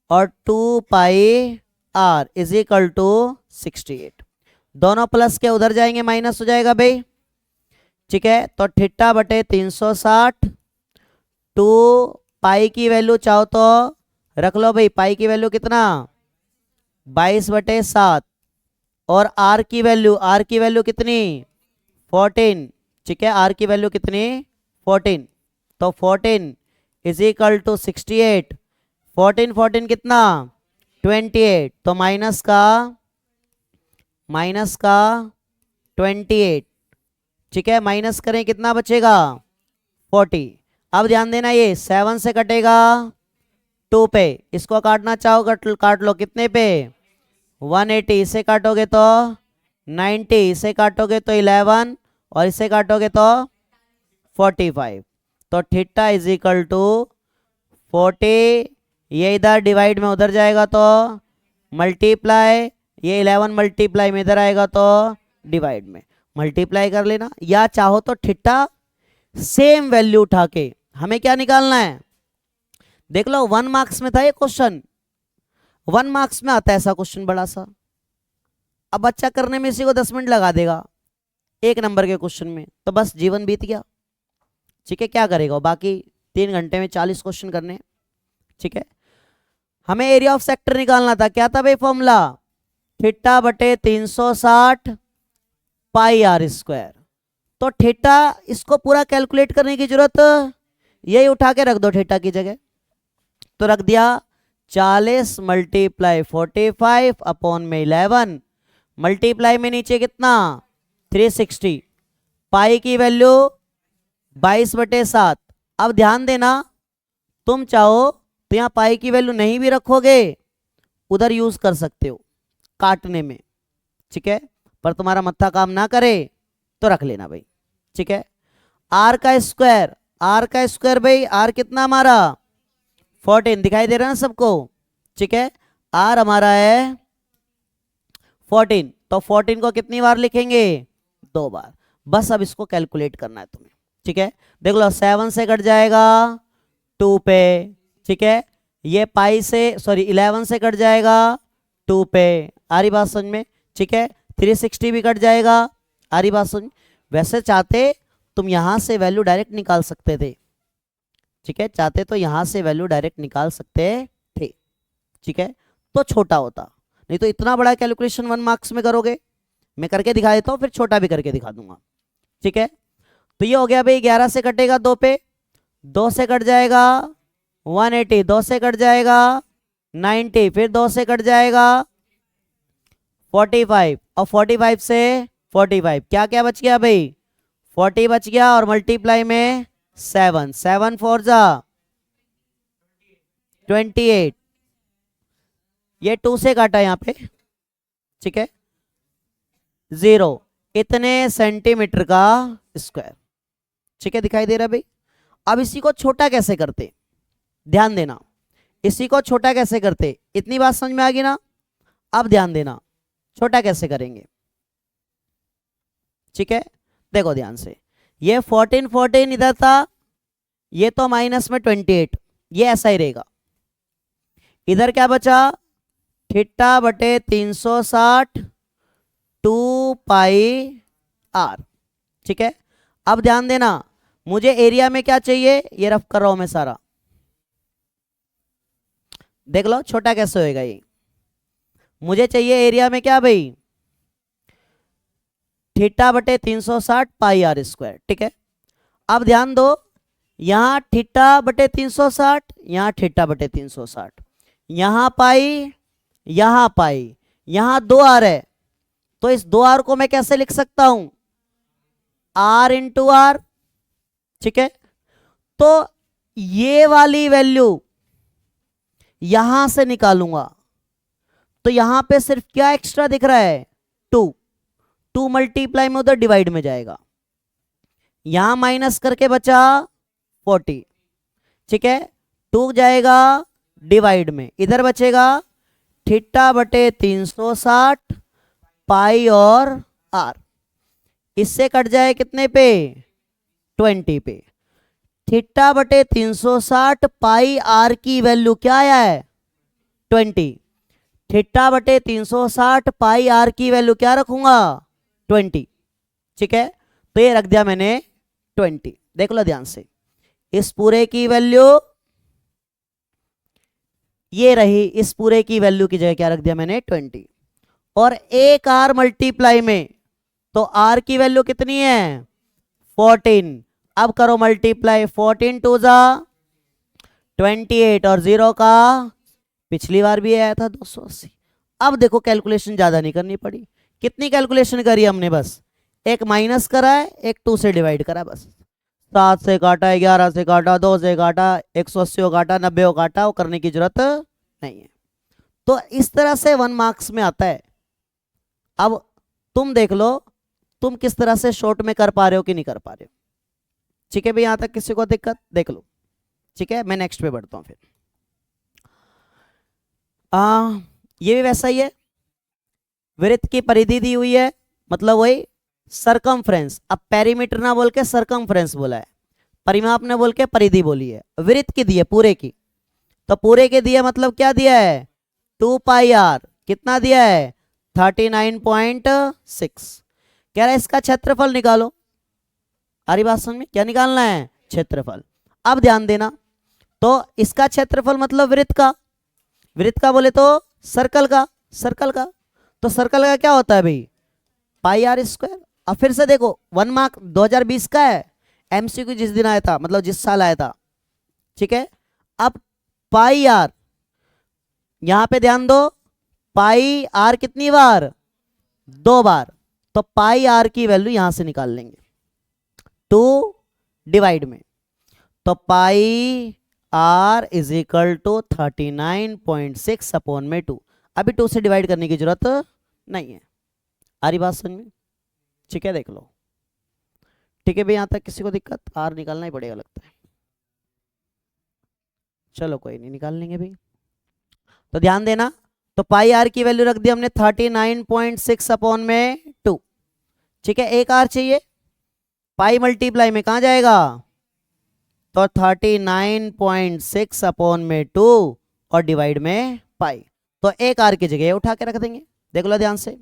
और 2 पाई आर इज इक्वल टू 68। दोनों प्लस के उधर जाएंगे माइनस हो जाएगा भाई, ठीक है। तो थीटा बटे 360, 2 पाई की वैल्यू चाहो तो रख लो भाई, पाई की वैल्यू कितना 22/7, और आर की वैल्यू कितनी 14, ठीक है, आर की वैल्यू कितनी 14, तो 14 इज इक्वल टू 68, 14 कितना 28, तो माइनस का 28, ठीक है, माइनस करें कितना बचेगा 40। अब ध्यान देना ये 7 से कटेगा 2 पे, इसको काटना चाहो काट लो, कितने पे 180, इसे काटोगे तो 90, इसे काटोगे तो 11, और इसे काटोगे तो 45, तो थीटा इज इक्वल टू 40, ये इधर डिवाइड में उधर जाएगा तो मल्टीप्लाई, ये 11 मल्टीप्लाई में इधर आएगा तो डिवाइड में, मल्टीप्लाई कर लेना, या चाहो तो थीटा सेम वैल्यू उठा के हमें क्या निकालना है, देख लो 1 मार्क्स में था ये क्वेश्चन, 1 मार्क्स में आता है ऐसा क्वेश्चन बड़ा सा, अब बच्चा करने में इसी को 10 मिनट लगा देगा 1 नंबर के क्वेश्चन में, तो बस जीवन बीत गया, ठीक है। क्या करेगा बाकी 3 घंटे में 40 क्वेश्चन करने, ठीक है। हमें एरिया ऑफ सेक्टर निकालना था, क्या था भाई फॉर्मूला थीटा बटे 360 पाई आर स्क्वायर, तो थीटा इसको पूरा कैलकुलेट करने की जरूरत, यही उठा के रख दो थीटा की जगह, तो रख दिया 40 मल्टीप्लाई 45 अपॉन में 11, मल्टीप्लाई में नीचे कितना 360, पाई की वैल्यू 22/7। अब ध्यान देना, तुम चाहो तो यहाँ पाई की वैल्यू नहीं भी रखोगे, उधर यूज कर सकते हो काटने में, ठीक है, पर तुम्हारा मत्था काम ना करे तो रख लेना भाई, ठीक है। आर का स्क्वायर भाई, आर कितना हमारा 14, दिखाई दे रहा है ना सबको, ठीक है, आर हमारा है 14, तो 14 को कितनी बार लिखेंगे 2 बार, बस अब इसको कैलकुलेट करना है तुम्हें, ठीक है। देख लो 7 से कट जाएगा 2 पे, ठीक है, ये पाई से 11 से कट जाएगा 2 पे, आ रही बात समझ में, ठीक है, 360 भी कट जाएगा, आ रही बात समझ। वैसे चाहते तुम यहां से वैल्यू डायरेक्ट निकाल सकते थे, ठीक है, चाहते तो यहां से वैल्यू डायरेक्ट निकाल सकते थे, ठीक है, तो छोटा होता, नहीं तो इतना बड़ा कैलकुलेशन 1 मार्क्स में करोगे, मैं करके दिखा देता हूं, फिर छोटा भी करके दिखा दूंगा, ठीक है। तो ये हो गया भाई, 11 से कटेगा 2 पे, 2 से कट जाएगा 180, 2 से कट जाएगा 90, फिर 2 से कट जाएगा 45, और 45 से 45 क्या क्या बच गया भाई 40 बच गया, और मल्टीप्लाई में 7, 7 4 जा 28, ये 2 से काटा यहाँ पे, ठीक है, 0, इतने सेंटीमीटर का स्क्वायर, ठीक है, दिखाई दे रहा भाई। अब इसी को छोटा कैसे करते, ध्यान देना, इसी को छोटा कैसे करते, इतनी बात समझ में आ गई ना। अब ध्यान देना छोटा कैसे करेंगे, ठीक है, देखो ध्यान से, ये 14 14 इधर था, ये तो माइनस में 28, ये ऐसा ही रहेगा। इधर क्या बचा, थीटा बटे 360 2 पाई आर। ठीक है, अब ध्यान देना, मुझे एरिया में क्या चाहिए, ये रफ कर रहा हूं मैं सारा, देख लो छोटा कैसे होएगा ये। मुझे चाहिए एरिया में क्या भाई, थीटा बटे 360 पाई आर स्क्वायर। ठीक है, अब ध्यान दो, यहां थीटा बटे 360, यहां थीटा बटे 360, यहां पाई, यहां पाई, यहां 2 आर है, तो इस 2 आर को मैं कैसे लिख सकता हूं, आर इंटू आर। ठीक है, तो ये वाली वैल्यू यहां से निकालूंगा, तो यहां पे सिर्फ क्या एक्स्ट्रा दिख रहा है, 2, 2 मल्टीप्लाई में उधर डिवाइड में जाएगा, यहां माइनस करके बचा 40। ठीक है, 2 जाएगा डिवाइड में, इधर बचेगा थीटा बटे 360 पाई और आर, इससे कट जाए कितने पे, 20 पे। थीटा बटे 360 पाई आर की वैल्यू क्या आया है, 20। थीटा बटे 360 पाई आर की वैल्यू क्या रखूंगा, 20। ठीक है, तो ये रख दिया मैंने 20। देख लो ध्यान से, इस पूरे की वैल्यू ये रही, इस पूरे की वैल्यू की जगह क्या रख दिया मैंने, 20, और एक आर मल्टीप्लाई में, तो आर की वैल्यू कितनी है, 14। अब करो मल्टीप्लाई, 14 टू जा 28 और 0 का पिछली बार भी आया था 280। अब देखो कैलकुलेशन ज्यादा नहीं करनी पड़ी, कितनी कैलकुलेशन करी हमने, बस एक माइनस करा है, एक 2 से डिवाइड करा, बस 7 से काटा, 11 से काटा, 2 से काटा, 180 को काटा, 90 को काटा, वो करने की जरूरत नहीं है। तो इस तरह से 1 मार्क्स में आता है। अब तुम देख लो तुम किस तरह से शॉर्ट में कर पा रहे हो कि नहीं कर पा रहे हो। ठीक है भाई, यहां तक किसी को दिक्कत, देख लो। ठीक है, मैं नेक्स्ट पे बढ़ता हूं फिर। ये भी वैसा ही है, वृत्त की परिधि दी हुई है, मतलब वही सरकमफ्रेंस। अब पेरीमीटर ना बोल के सरकमफ्रेंस बोला है, परिमाप ने बोल के परिधि बोली है। वृत्त की दी है पूरे की, तो पूरे के दिया मतलब क्या दिया है, 2 पाई आर, कितना दिया है 39.6। कह रहा है इसका क्षेत्रफल निकालो। आ रही बात समझ में, क्या निकालना है, क्षेत्रफल। अब ध्यान देना, तो इसका क्षेत्रफल मतलब वृत्त का, वृत्त का बोले तो सर्कल का, सर्कल का, तो सर्कल का क्या होता है भाई, पाई आर स्क्वायर। अब फिर से देखो 1 मार्क 2020 का है, एमसीक्यू जिस दिन आया था, मतलब जिस साल आया था। ठीक है, अब पाई आर, यहां पे ध्यान दो, पाई आर कितनी बार, 2 बार, तो पाई आर की वैल्यू यहां से निकाल लेंगे 2 डिवाइड में, तो pi r is equal to 39.6 upon में 2। अभी 2 से डिवाइड करने की जरूरत नहीं है। आ रही बात समझ में, ठीक है, देख लो। ठीक है भाई, यहां तक किसी को दिक्कत, आर निकालना ही पड़ेगा लगता है, चलो कोई नहीं, निकाल लेंगे भाई। तो ध्यान देना, तो पाई आर की वैल्यू रख दी हमने 39.6 अपॉन में 2। ठीक है, एक आर चाहिए, पाई मल्टीप्लाई में कहां जाएगा, तो 39.6 अपॉन में 2 और डिवाइड में पाई, तो एक आर की जगह उठा के रख देंगे, देख लो ध्यान से।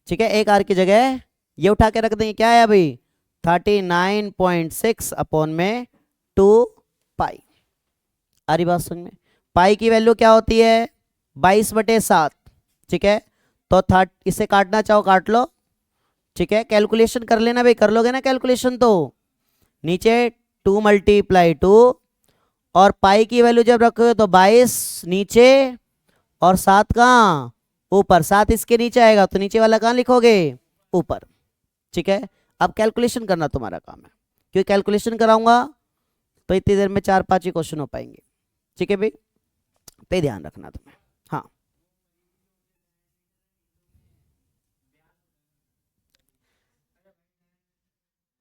ठीक है, एक आर की जगह ये उठा के रख देंगे, क्या है भाई 39.6 अपॉन में 2 पाई। आ रही बात समझ में, पाई की वैल्यू क्या होती है 22/7। ठीक है, तो इसे काटना चाहो काट लो। ठीक है, कैलकुलेशन कर लेना भाई, कर लोगे ना कैलकुलेशन, तो नीचे 2 मल्टीप्लाई 2 और पाई की वैल्यू जब रखोगे तो 22 नीचे और 7 कहाँ ऊपर, 7 इसके नीचे आएगा तो नीचे वाला कहाँ लिखोगे, ऊपर। ठीक है, अब कैलकुलेशन करना तुम्हारा काम है, क्योंकि कैलकुलेशन कराऊंगा तो इतनी देर में 4-5 ही क्वेश्चन हो पाएंगे। ठीक है भाई, पे ध्यान रखना तुम्हें। हाँ,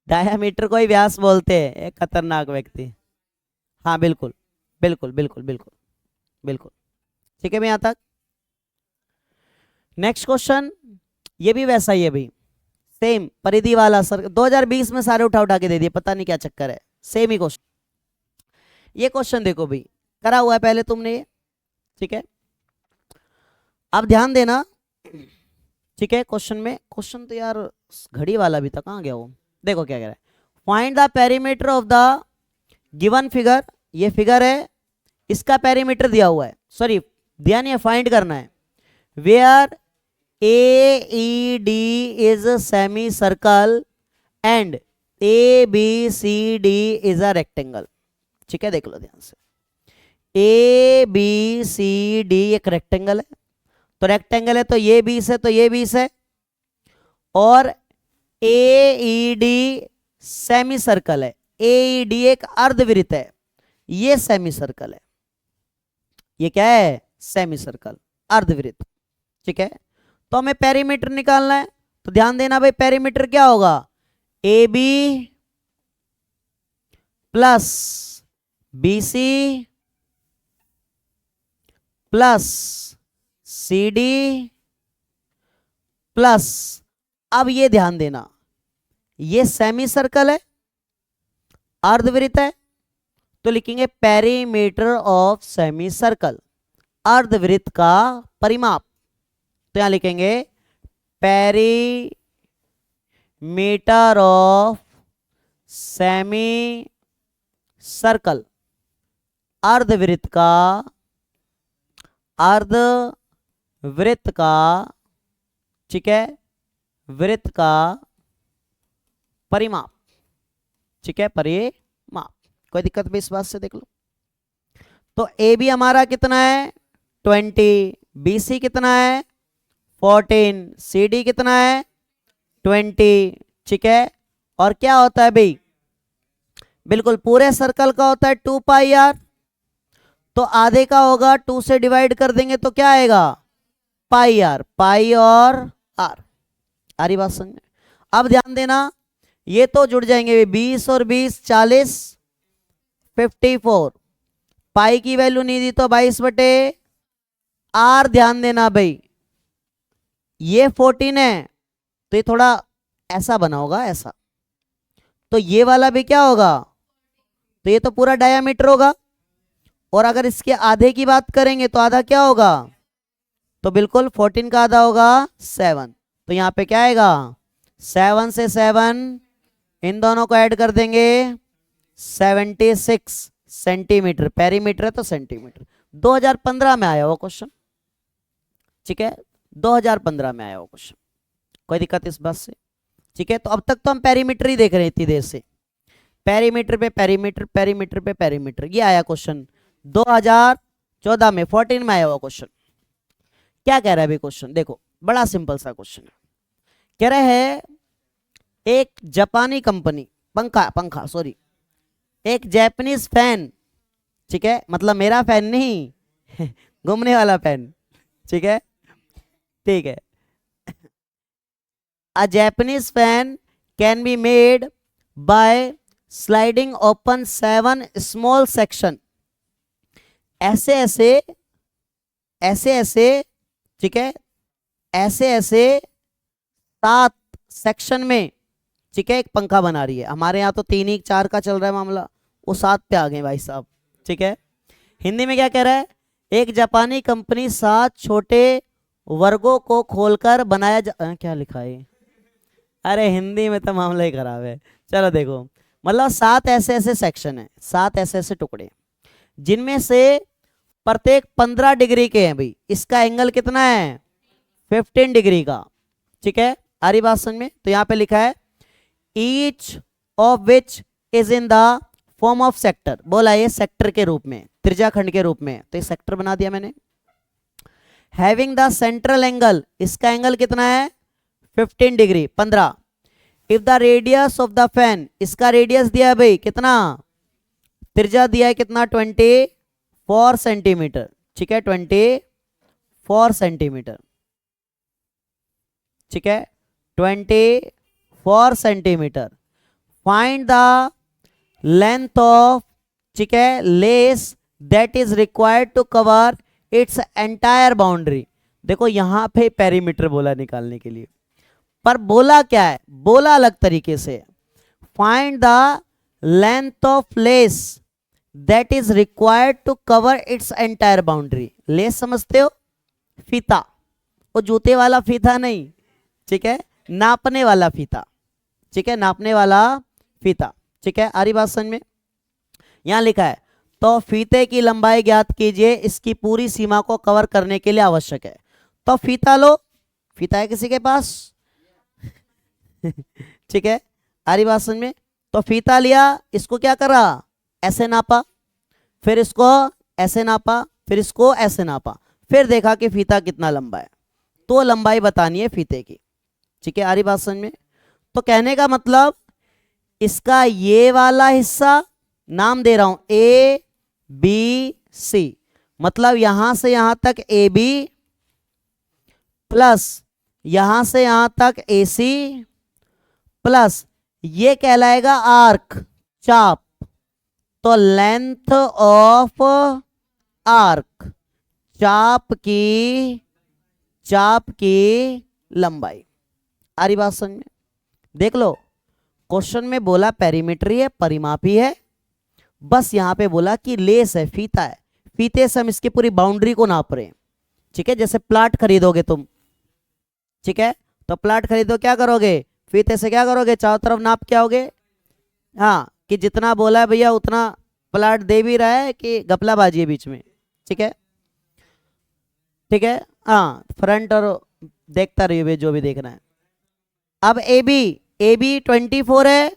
डायामीटर को ही व्यास बोलते हैं, एक खतरनाक व्यक्ति। हाँ बिल्कुल बिल्कुल बिल्कुल बिल्कुल बिल्कुल। ठीक है भाई, यहां तक। नेक्स्ट क्वेश्चन, ये भी वैसा ही है भाई, सेम परिधि वाला सर्कल 2020 में सारे उठा उठा के दे दिए, पता नहीं क्या चक्कर है, सेम ही क्वेश्चन। ये क्वेश्चन देखो भाई, करा हुआ है पहले तुमने ये, ठीक है। अब ध्यान देना, ठीक है। क्वेश्चन में, क्वेश्चन तो यार घड़ी वाला भी था, कहाँ गया वो, देखो क्या कह रहा है। Find the perimeter of the given figure, ये फिगर है, इसका पेरीमीटर दिया हुआ है, सॉरी दिया नहीं है, फाइंड करना है। Where AED is a semicircle and ABCD is a rectangle, ठीक है। देख लो ध्यान से, ABCD एक रेक्टेंगल है, तो रेक्टेंगल है तो ये 20 है, तो ये 20 है, और AED सेमी सर्कल है, AED एक अर्धवृत्त है, ये सेमी सर्कल है, ये क्या है, सेमी सर्कल अर्धवृत्त, ठीक है। तो हमें पेरीमीटर निकालना है, तो ध्यान देना भाई, पेरीमीटर क्या होगा, AB plus BC plus CD plus, अब ये ध्यान देना, ये सेमी सर्कल है, अर्धवृत्त है, तो लिखेंगे पेरीमीटर ऑफ सेमी सर्कल, अर्धवृत्त का परिमाप, तो यहां लिखेंगे पेरीमीटर ऑफ सेमी सर्कल, अर्धवृत्त का, अर्धवृत्त का, ठीक है, वृत्त का परिमाप, ठीक है, परिमाप। कोई दिक्कत भी इस बात से, देख लो। तो ए बी हमारा कितना है 20, BC कितना है 14, CD कितना है 20, ठीक है। और क्या होता है भाई, बिल्कुल पूरे सर्कल का होता है 2 पाई r, तो आधे का होगा 2 से डिवाइड कर देंगे तो क्या आएगा पाई r, पाई और r, आ रही बात समझ में। अब ध्यान देना, ये तो जुड़ जाएंगे 20 और 20 40 54, पाई की वैल्यू नहीं दी तो 22/r। ध्यान देना भाई, ये 14 है तो ये थोड़ा ऐसा बना होगा, ऐसा, तो ये वाला भी क्या होगा, तो ये तो पूरा डायामीटर होगा, और अगर इसके आधे की बात करेंगे तो आधा क्या होगा, तो बिल्कुल 14 का आधा होगा 7, तो यहां पे क्या आएगा 7 से 7 इन दोनों को ऐड कर देंगे 76 सेंटीमीटर, पेरीमीटर है तो सेंटीमीटर। 2015 में आया वो क्वेश्चन, ठीक है, 2015 में आया वो क्वेश्चन, कोई दिक्कत इस बात से, ठीक है। तो अब तक तो हम पेरीमीटर ही देख रहे हैं इतनी देर से, पेरीमीटर पे पेरीमीटर, पेरीमीटर पे पेरीमीटर, ये आया क्वेश्चन 2014 में, 14 में आया हुआ क्वेश्चन। क्या कह रहा है भाई क्वेश्चन, देखो बड़ा सिंपल सा क्वेश्चन है। कह रहा है एक जापानी कंपनी, पंखा सॉरी, एक जापानीज फैन, ठीक है, मतलब मेरा फैन नहीं घूमने वाला फैन, ठीक है, ठीक है। A Japanese fan can be made by sliding open 7 small section, ऐसे ऐसे, ठीक है, ऐसे 7 सेक्शन में, ठीक है, एक पंखा बना रही है। हमारे यहाँ तो 3 ही 4 का चल रहा है मामला, वो 7 पे आ गए भाई साहब, ठीक है। हिंदी में क्या कह रहा है, एक जापानी कंपनी 7 छोटे वर्गों को खोलकर बनाया क्या लिखा है, अरे हिंदी में तो मामला ही खराब है। चलो देखो, मतलब 7 ऐसे सेक्शन है, 7 ऐसे टुकड़े, जिनमें से प्रत्येक 15 डिग्री के हैं भाई, इसका एंगल कितना है 15 डिग्री का, ठीक है, आ रही बात समझ में। तो यहां पे लिखा है each of which is in the form of sector, बोला ये सेक्टर के रूप में, त्रिज्याखंड के रूप में, तो ये सेक्टर बना दिया मैंने। हैविंग द सेंट्रल एंगल, इसका एंगल कितना है 15 degree 15। If the radius of the fan, इसका रेडियस दिया है भाई कितना, त्रिज्या दिया है कितना 24 सेंटीमीटर, ठीक है, 24 सेंटीमीटर, ठीक है, 24 centimetre. Find the length of, ठीक है, lace that is required to cover its entire boundary. देखो यहां पे पेरीमीटर बोला निकालने के लिए, पर बोला क्या है, बोला अलग तरीके से, find the length of lace that is required to cover its entire boundary. Lace समझते हो, फीता, वो जूते वाला फीता नहीं, ठीक है, नापने वाला फीता, ठीक है, नापने वाला फीता, ठीक है, आ रही बात समझ में। यहां लिखा है तो फीते की लंबाई ज्ञात कीजिए, इसकी पूरी सीमा को कवर करने के लिए आवश्यक है। तो फीता लो, फीता है किसी के पास ठीक है, आ रही बात समझ में। तो फीता लिया, इसको क्या करा, ऐसे नापा, फिर इसको ऐसे नापा, फिर इसको ऐसे नापा, फिर देखा कि फीता कितना लंबा है, तो लंबाई बतानी है फीते की, ठीक है, आ रही बात समझ में। तो कहने का मतलब इसका ये वाला हिस्सा नाम दे रहा हूं ए बी सी, मतलब यहां से यहां तक ए बी प्लस यहां से यहां तक ए सी प्लस ये कहलाएगा आर्क, चाप। तो लेंथ ऑफ आर्क, चाप की लंबाई। आ रही बात समझ में। देख लो क्वेश्चन में बोला पेरीमीट्री है, परिमापी है, बस यहां पे बोला कि लेस है, फीता है, फीते से हम इसकी पूरी बाउंड्री को नाप रहे हैं, ठीक है। जैसे प्लाट खरीदोगे तुम, ठीक है, तो प्लाट खरीदो क्या करोगे, फीते से क्या करोगे, चारों तरफ नाप के आओगे, हाँ, कि जितना बोला है भैया उतना प्लाट दे भी रहा है कि गपलाबाजी है बीच में, ठीक है, ठीक है, हाँ, फ्रंट और देखता रहिए जो भी देखना है। अब ए बी 24 है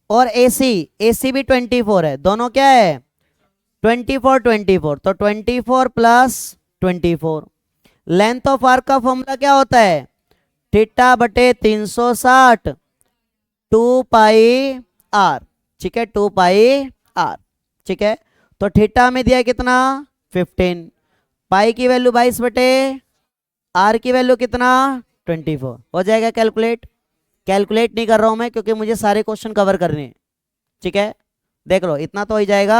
और ए सी भी 24 है, दोनों क्या है 24, तो 24 प्लस 24। लेंथ ऑफ आर्क का फॉर्मूला क्या होता है, थीटा बटे 360 2 पाई आर, ठीक है, 2 पाई आर, ठीक है। तो थीटा में दिया कितना 15, पाई की वैल्यू 22 बटे आर की वैल्यू कितना 24, हो जाएगा कैलकुलेट। कैलकुलेट नहीं कर रहा हूं मैं क्योंकि मुझे सारे क्वेश्चन कवर करने हैं, ठीक है, देख लो इतना तो हो जाएगा।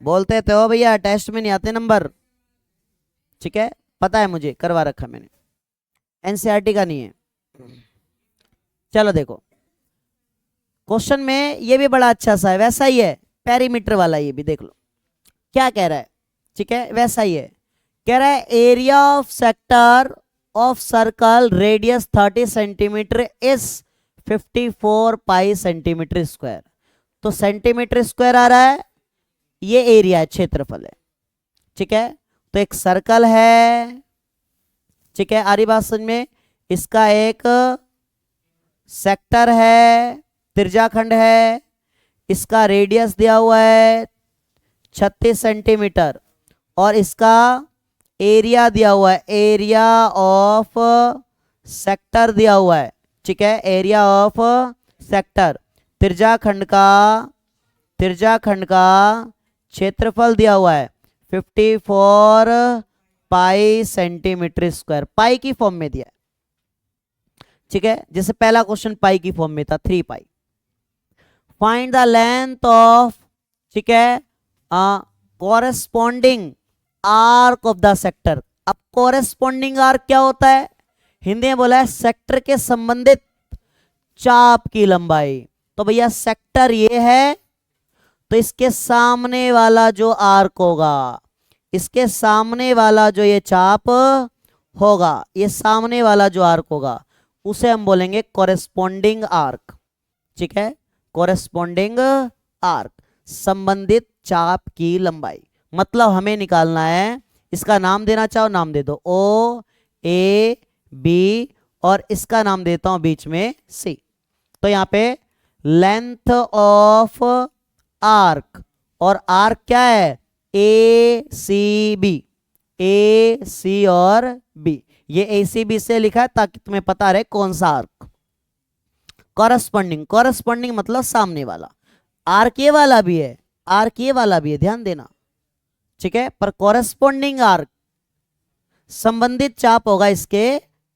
बोलते थे हो भैया टेस्ट में नहीं आते नंबर, ठीक है, पता है मुझे, करवा रखा मैंने, एनसीईआरटी का नहीं है। चलो देखो क्वेश्चन में ये भी बड़ा अच्छा सा है, वैसा ही है पेरीमीटर वाला, ये भी देख लो क्या कह रहा है, ठीक है, वैसा ही है, कह रहा है area of sector of circle radius 30 centimetre is 54 pi centimetre square. तो सेंटीमीटर स्क्वायर आ रहा है, ये एरिया है, क्षेत्रफल है, ठीक है। तो एक सर्कल है, ठीक है, आ रही बात समझ में, इसका एक सेक्टर है, त्रिज्याखंड है, इसका रेडियस दिया हुआ है 36 सेंटीमीटर और इसका एरिया दिया हुआ है, एरिया ऑफ सेक्टर दिया हुआ है, ठीक है, एरिया ऑफ सेक्टर, त्रिज्याखंड का क्षेत्रफल दिया हुआ है 54 पाई सेंटीमीटर स्क्वायर, पाई की फॉर्म में दिया है, ठीक है, जैसे पहला क्वेश्चन पाई की फॉर्म में था 3 पाई। फाइंड द लेंथ ऑफ, ठीक है, corresponding arc of the sector. अब कॉरेस्पॉन्डिंग आर्क क्या होता है, हिंदी में बोला है सेक्टर के संबंधित चाप की लंबाई। तो भैया सेक्टर ये है, तो इसके सामने वाला जो आर्क होगा, इसके सामने वाला जो ये चाप होगा, ये सामने वाला जो आर्क होगा उसे हम बोलेंगे कॉरेस्पॉन्डिंग आर्क, ठीक है, कॉरेस्पॉन्डिंग आर्क, संबंधित चाप की लंबाई। मतलब हमें निकालना है, इसका नाम देना चाहो नाम दे दो, ओ ए बी और इसका नाम देता हूं बीच में सी। तो यहां पे लेंथ ऑफ आर्क, और आर्क क्या है ए सी बी, ए सी और बी, ये ए सी बी से लिखा है ताकि तुम्हें पता रहे कौन सा आर्क। कॉरेस्पॉन्डिंग मतलब सामने वाला, आर्क ये वाला भी है, आर्क ये वाला भी है, ध्यान देना, ठीक है, पर कॉरेस्पॉन्डिंग आर्क संबंधित चाप होगा इसके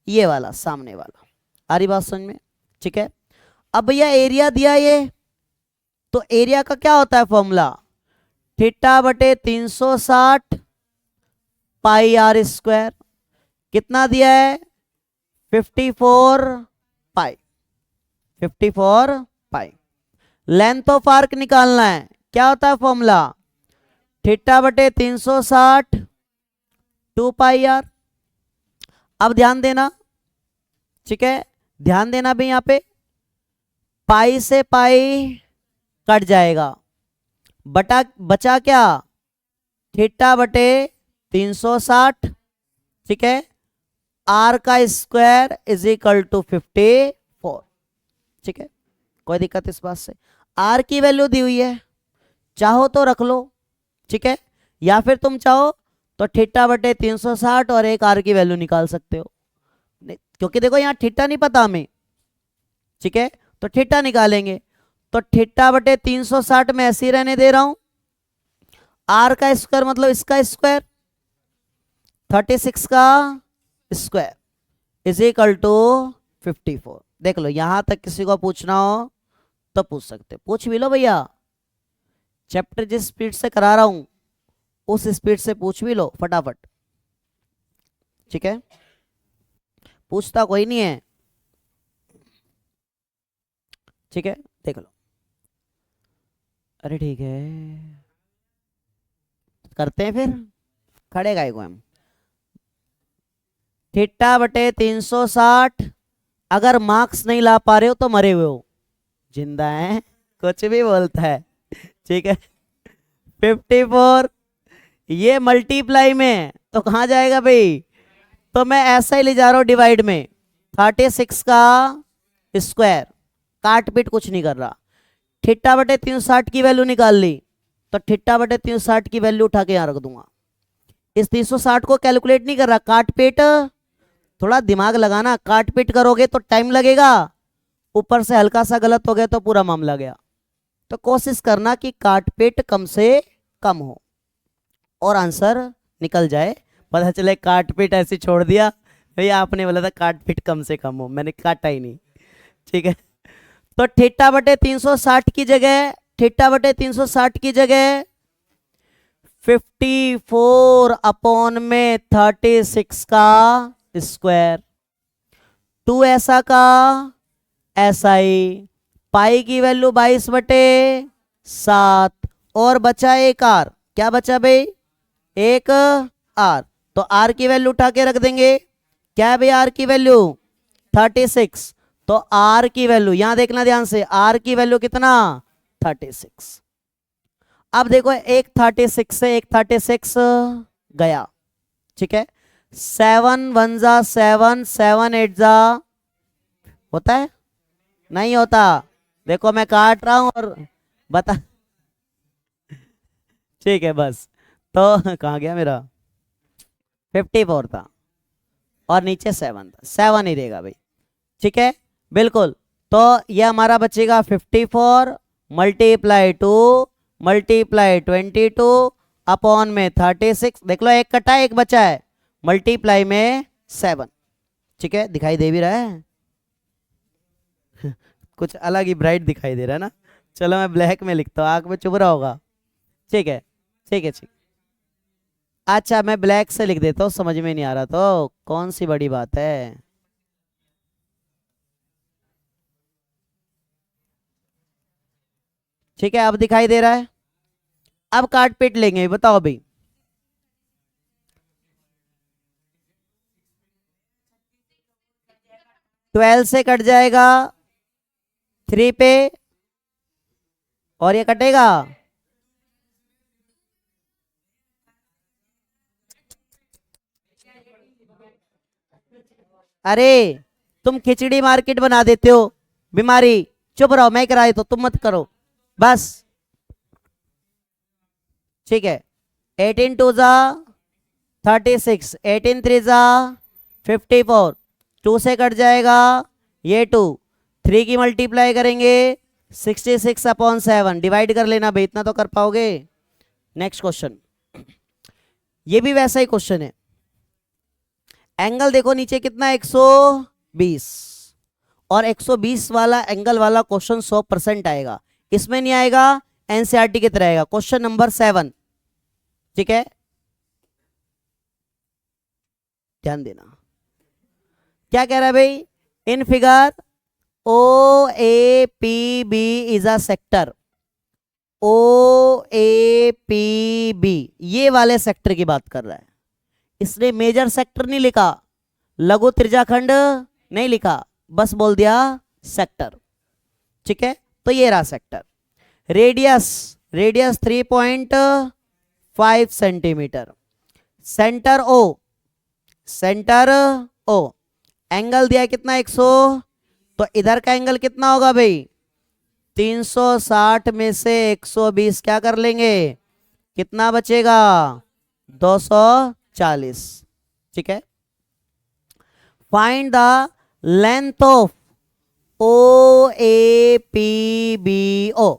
ये वाला, सामने वाला। आ रही बात समझ में, ठीक है। अब भैया एरिया दिया ये, तो एरिया का क्या होता है फॉर्मूला, थीटा बटे 360 पाई आर स्क्वायर, कितना दिया है 54 पाई, 54 पाई। लेंथ ऑफ आर्क निकालना है, क्या होता है फॉर्मूला, थीटा बटे 360 2 पाई आर। अब ध्यान देना, ठीक है, ध्यान देना भी, यहां पे पाई से पाई कट जाएगा, बचा क्या, थीटा बटे 360, ठीक है, आर का स्क्वायर इज इक्वल टू 54, ठीक है, कोई दिक्कत इस बात से। आर की वैल्यू दी हुई है, चाहो तो रख लो, ठीक है, या फिर तुम चाहो तो थीटा बटे 360 और एक आर की वैल्यू निकाल सकते हो, क्योंकि देखो यहाँ थीटा नहीं पता हमें, ठीक है, तो थीटा निकालेंगे। तो थीटा बटे 360 में ऐसे ही रहने दे रहा हूं, आर का स्क्वायर मतलब इसका स्क्वायर, 36 का स्क्वायर इज इक्वल टू 54। देख लो, यहां तक किसी को पूछना हो तो पूछ सकते, पूछ भी लो भैया, चैप्टर जिस स्पीड से करा रहा हूं उस स्पीड से पूछ भी लो फटाफट, ठीक है, पूछता कोई नहीं है, ठीक है, देख लो। अरे ठीक है, करते हैं फिर, खड़े गाय को हम, थीटा बटे 360, अगर मार्क्स नहीं ला पा रहे हो तो मरे हुए हो, जिंदा है कुछ भी बोलता है, ठीक है। 54 ये मल्टीप्लाई में तो कहां जाएगा भाई, तो मैं ऐसा ही ले जा रहा हूं डिवाइड में, 36 का स्क्वायर, काट पीट कुछ नहीं कर रहा, थीटा बटे 360 की वैल्यू निकाल ली, तो थीटा बटे 360 की वैल्यू उठा के यहां रख दूंगा, इस 360 को कैलकुलेट नहीं कर रहा, काट पीट, थोड़ा दिमाग लगाना, काट पीट करोगे तो टाइम लगेगा, ऊपर से हल्का सा गलत हो गया तो पूरा मामला गया, तो कोशिश करना कि काट पीट कम से कम हो और आंसर निकल जाए, पता चले काट पीट ऐसे छोड़ दिया, भैया आपने बोला था काट पीट कम से कम हो, मैंने काटा ही नहीं, ठीक है। तो थीटा बटे 360 की जगह, थीटा बटे 360 की जगह 54 अपॉन में 36 का स्क्वायर, 2 ऐसा का ऐसा ही, पाई की वैल्यू 22 बटे 7, और बचा एक आर, क्या बचा भाई, एक आर, तो आर की वैल्यू उठा के रख देंगे, क्या है भाई आर की वैल्यू 36, तो आर की वैल्यू यहां देखना ध्यान से, आर की वैल्यू कितना 36। अब देखो एक 36 से एक 36 गया, ठीक है, 7 1 जा 7, 7 8 जा, होता है नहीं होता, देखो मैं काट रहा हूं और बता, ठीक है बस, तो कहाँ गया मेरा, 54 था और नीचे 7 था, 7 ही रहेगा भाई, ठीक है, बिल्कुल। तो ये हमारा बचेगा 54 मल्टीप्लाई 2 मल्टीप्लाई 22 अपॉन में 36, देख लो एक कटा एक बचा है, मल्टीप्लाई में 7, ठीक है, दिखाई दे भी रहा है कुछ अलग ही ब्राइट दिखाई दे रहा है ना, चलो मैं ब्लैक में लिखता हूँ, आंख में चुभ रहा होगा, ठीक है, ठीक है, ठीक, अच्छा मैं ब्लैक से लिख देता हूँ, समझ में नहीं आ रहा तो कौन सी बड़ी बात है, ठीक है, अब दिखाई दे रहा है, अब काट पीट लेंगे, बताओ भाई, ट्वेल्व से कट जाएगा 3 पे, और ये कटेगा, अरे तुम खिचड़ी मार्केट बना देते हो, बीमारी, चुप रहो, मैं कराए तो तुम मत करो बस, ठीक है, 18 2 जा 36, 18 3 जा 54, 2 से कट जाएगा ये 2, 3 की मल्टीप्लाई करेंगे 66 अपॉन 7, डिवाइड कर लेना भाई, इतना तो कर पाओगे। नेक्स्ट क्वेश्चन, ये भी वैसा ही क्वेश्चन है, एंगल देखो नीचे कितना 120, और 120 वाला एंगल वाला क्वेश्चन 100% आएगा, इसमें नहीं आएगा, एनसीईआरटी की तरह आएगा, क्वेश्चन नंबर 7, ठीक है, ध्यान देना, क्या कह रहा है भाई, in figure O A P B is a sector, O A P B ये वाले सेक्टर की बात कर रहा है। इसने मेजर सेक्टर नहीं लिखा, लघु त्रिज्याखंड नहीं लिखा, बस बोल दिया सेक्टर। ठीक है, तो ये रहा sector. Radius, radius 3.5 centimetre. Centre O, centre O, angle दिया कितना 100, तो इधर का एंगल कितना होगा भाई 360 में से 120 क्या कर लेंगे, कितना बचेगा 240। ठीक है, find the length of O A P B O.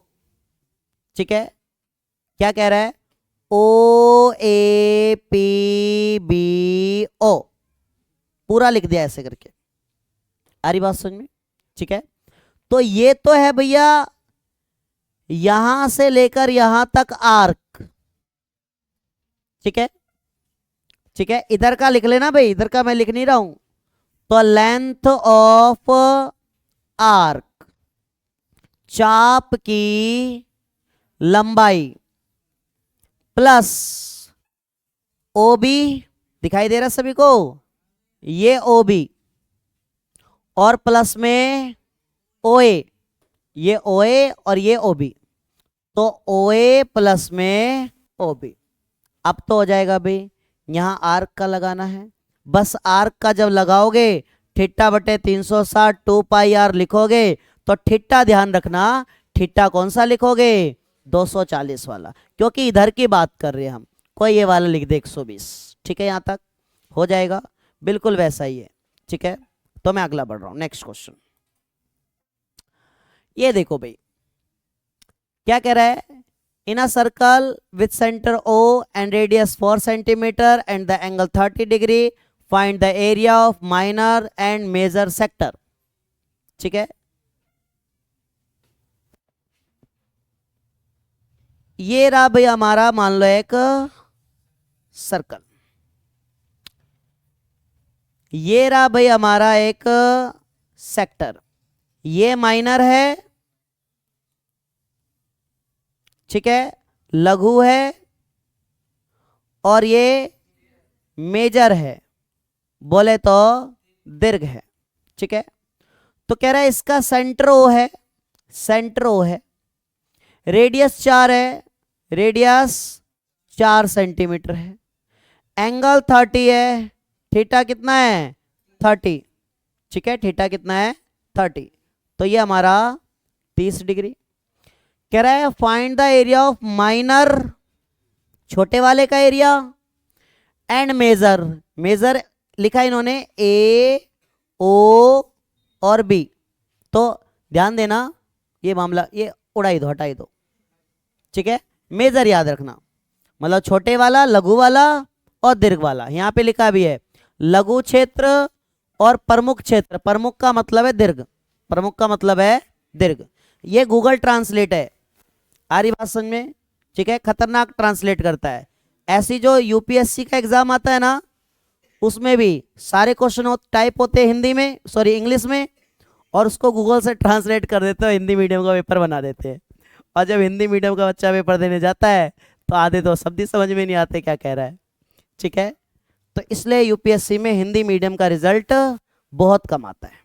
ठीक है, क्या कह रहा है, ओ ए पी बी ओ पूरा लिख दिया ऐसे करके, आ रही बात समझ में। ठीक है, तो ये तो है भैया यहां से लेकर यहां तक आर्क। ठीक है, ठीक है, इधर का लिख लेना भाई, इधर का मैं लिख नहीं रहा हूं। तो लेंथ ऑफ आर्क, चाप की लंबाई प्लस ओबी, दिखाई दे रहा सभी को, ये ओबी और प्लस में ओए, ये ओए और ये ओबी, तो ओए प्लस में ओबी। अब तो हो जाएगा भाई, यहां आर्क का लगाना है, बस आर्क का जब लगाओगे थीटा बटे 360 2 पाई आर लिखोगे, तो थीटा ध्यान रखना, थीटा कौन सा लिखोगे 240 वाला, क्योंकि इधर की बात कर रहे हैं हम, कोई ये वाला लिख दे 120। ठीक है, यहां तक हो जाएगा, बिल्कुल वैसा ही है। ठीक है, तो मैं अगला बढ़ रहा हूं, नेक्स्ट क्वेश्चन। ये देखो भाई क्या कह रहा है, in a circle with centre O and radius 4 centimetre and the angle 30 degree, find the area of minor and major sector. ठीक है, ये रहा भाई हमारा, मान लो एक सर्कल, ये रहा भाई हमारा एक सेक्टर, ये माइनर है, ठीक है, लघु है, और ये मेजर है, बोले तो दीर्घ है। ठीक है, तो कह रहा है इसका सेंटर ओ है, सेंटर ओ है, रेडियस 4 है, रेडियस 4 सेंटीमीटर है, एंगल 30 है, थीटा कितना है 30। ठीक है, थीटा कितना है 30, तो ये हमारा 30 डिग्री। कह रहा है find the area of minor, छोटे वाले का एरिया, एंड मेजर, मेजर लिखा इन्होंने ए ओ और बी, तो ध्यान देना ये मामला, ये उड़ाई दो, हटाई दो। ठीक है, मेजर याद रखना, मतलब छोटे वाला, लघु वाला और दीर्घ वाला। यहां पे लिखा भी है लघु क्षेत्र और प्रमुख क्षेत्र, प्रमुख का मतलब है दीर्घ, प्रमुख का मतलब है दीर्घ। ये गूगल ट्रांसलेट है, आ रही बात समझ में। ठीक है, खतरनाक ट्रांसलेट करता है। ऐसी जो यूपीएससी का एग्जाम आता है ना, उसमें भी सारे क्वेश्चन टाइप होते हैं हिंदी में, सॉरी इंग्लिश में, और उसको गूगल से ट्रांसलेट कर देते हो, हिंदी मीडियम का पेपर बना देते हैं। और जब हिंदी मीडियम का बच्चा पेपर देने जाता है तो आधे तो शब्द ही समझ में नहीं आते क्या कह रहा है। ठीक है, तो इसलिए यूपीएससी में हिंदी मीडियम का रिजल्ट बहुत कम आता है।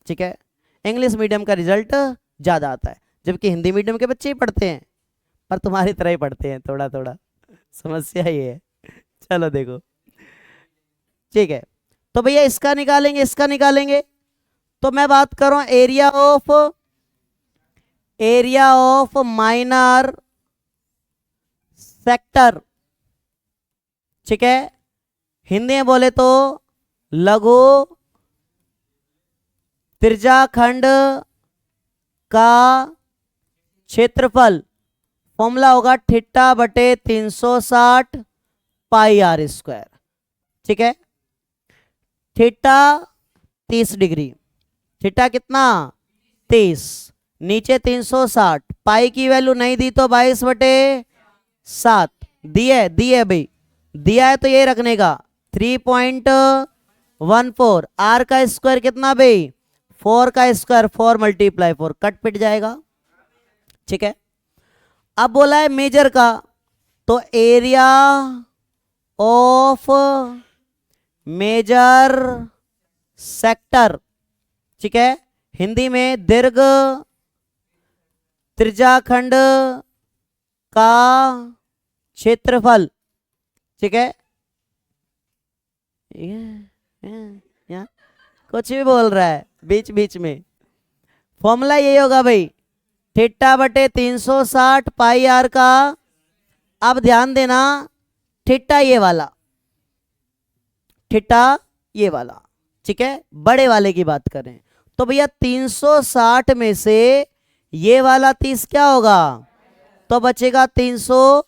ठीक है, इंग्लिश मीडियम का रिजल्ट ज़्यादा आता है, जबकि हिंदी मीडियम के बच्चे ही पढ़ते हैं, पर तुम्हारी तरह ही पढ़ते हैं थोड़ा थोड़ा, समस्या ये है। चलो देखो, ठीक है, तो भैया इसका निकालेंगे, इसका निकालेंगे, तो मैं बात करूं एरिया ऑफ माइनर सेक्टर। ठीक है, हिंदी में बोले तो लघु त्रिज्याखंड का क्षेत्रफल, फॉर्मूला होगा थीटा बटे 360 पाई आर स्क्वायर। ठीक है, थीटा 30 डिग्री, थीटा कितना 30, नीचे 360, पाई की वैल्यू नहीं दी तो 22 बटे 7 दी है भाई, दिया है तो ये रखने का 3.5 14। आर का स्क्वायर कितना भाई 4 का स्क्वायर 4 मल्टीप्लाई 4 कट पिट जाएगा। ठीक है, अब बोला है मेजर का, तो एरिया ऑफ मेजर सेक्टर। ठीक है, हिंदी में दीर्घ त्रिज्याखंड का क्षेत्रफल। ठीक है, या कुछ भी बोल रहा है बीच बीच में। फॉर्मूला यही होगा भाई, थीटा बटे 360 पाई आर का। अब ध्यान देना, थीटा ये वाला, थीटा ये वाला। ठीक है, बड़े वाले की बात करें तो भैया 360 में से ये वाला 30 क्या होगा, तो बचेगा 300।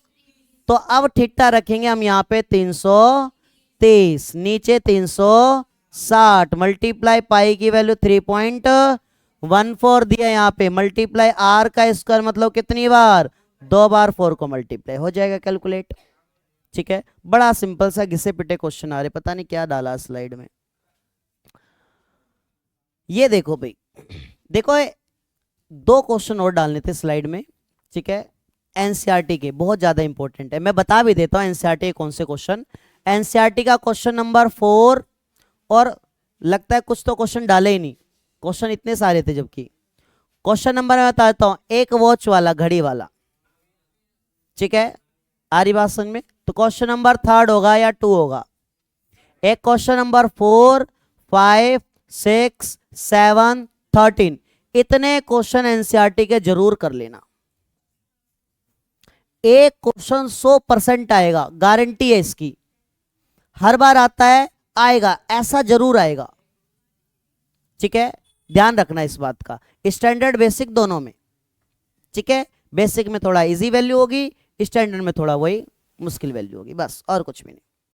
तो अब थीटा रखेंगे हम यहाँ पे 330, नीचे 360 मल्टीप्लाई पाई की वैल्यू 3.14 दिया यहाँ पे, मल्टीप्लाई आर का स्क्वायर मतलब कितनी बार, 2 बार 4 को मल्टीप्लाई हो जाएगा कैलकुलेट। ठीक है, बड़ा सिंपल सा घिसे पिटे क्वेश्चन आ रहे, पता नहीं क्या डाला स्लाइड में। ये देखो भाई, देखो 2 क्वेश्चन और डालने थे स्लाइड में। ठीक है, एनसीईआरटी के बहुत ज्यादा इंपॉर्टेंट है, मैं बता भी देता हूं एनसीईआरटी के कौन से क्वेश्चन। एनसीईआरटी का क्वेश्चन नंबर 4, और लगता है कुछ तो क्वेश्चन डाले ही नहीं, क्वेश्चन इतने सारे थे। जबकि क्वेश्चन नंबर मैं बताता हूं, एक वॉच वाला, घड़ी वाला। ठीक है, आ रही बात समझ में, तो क्वेश्चन नंबर 3 होगा या 2 होगा। एक क्वेश्चन नंबर 4, 5, 6, 7, 13, इतने क्वेश्चन एनसीईआरटी के जरूर कर लेना। एक क्वेश्चन 100% आएगा, गारंटी है इसकी। हर बार आता है, आएगा, ऐसा जरूर आएगा। ठीक है, ध्यान रखना इस बात का, स्टैंडर्ड बेसिक दोनों में। ठीक है, बेसिक में थोड़ा इजी वैल्यू होगी, स्टैंडर्ड में थोड़ा वही मुश्किल वैल्यू होगी, बस और कुछ भी नहीं।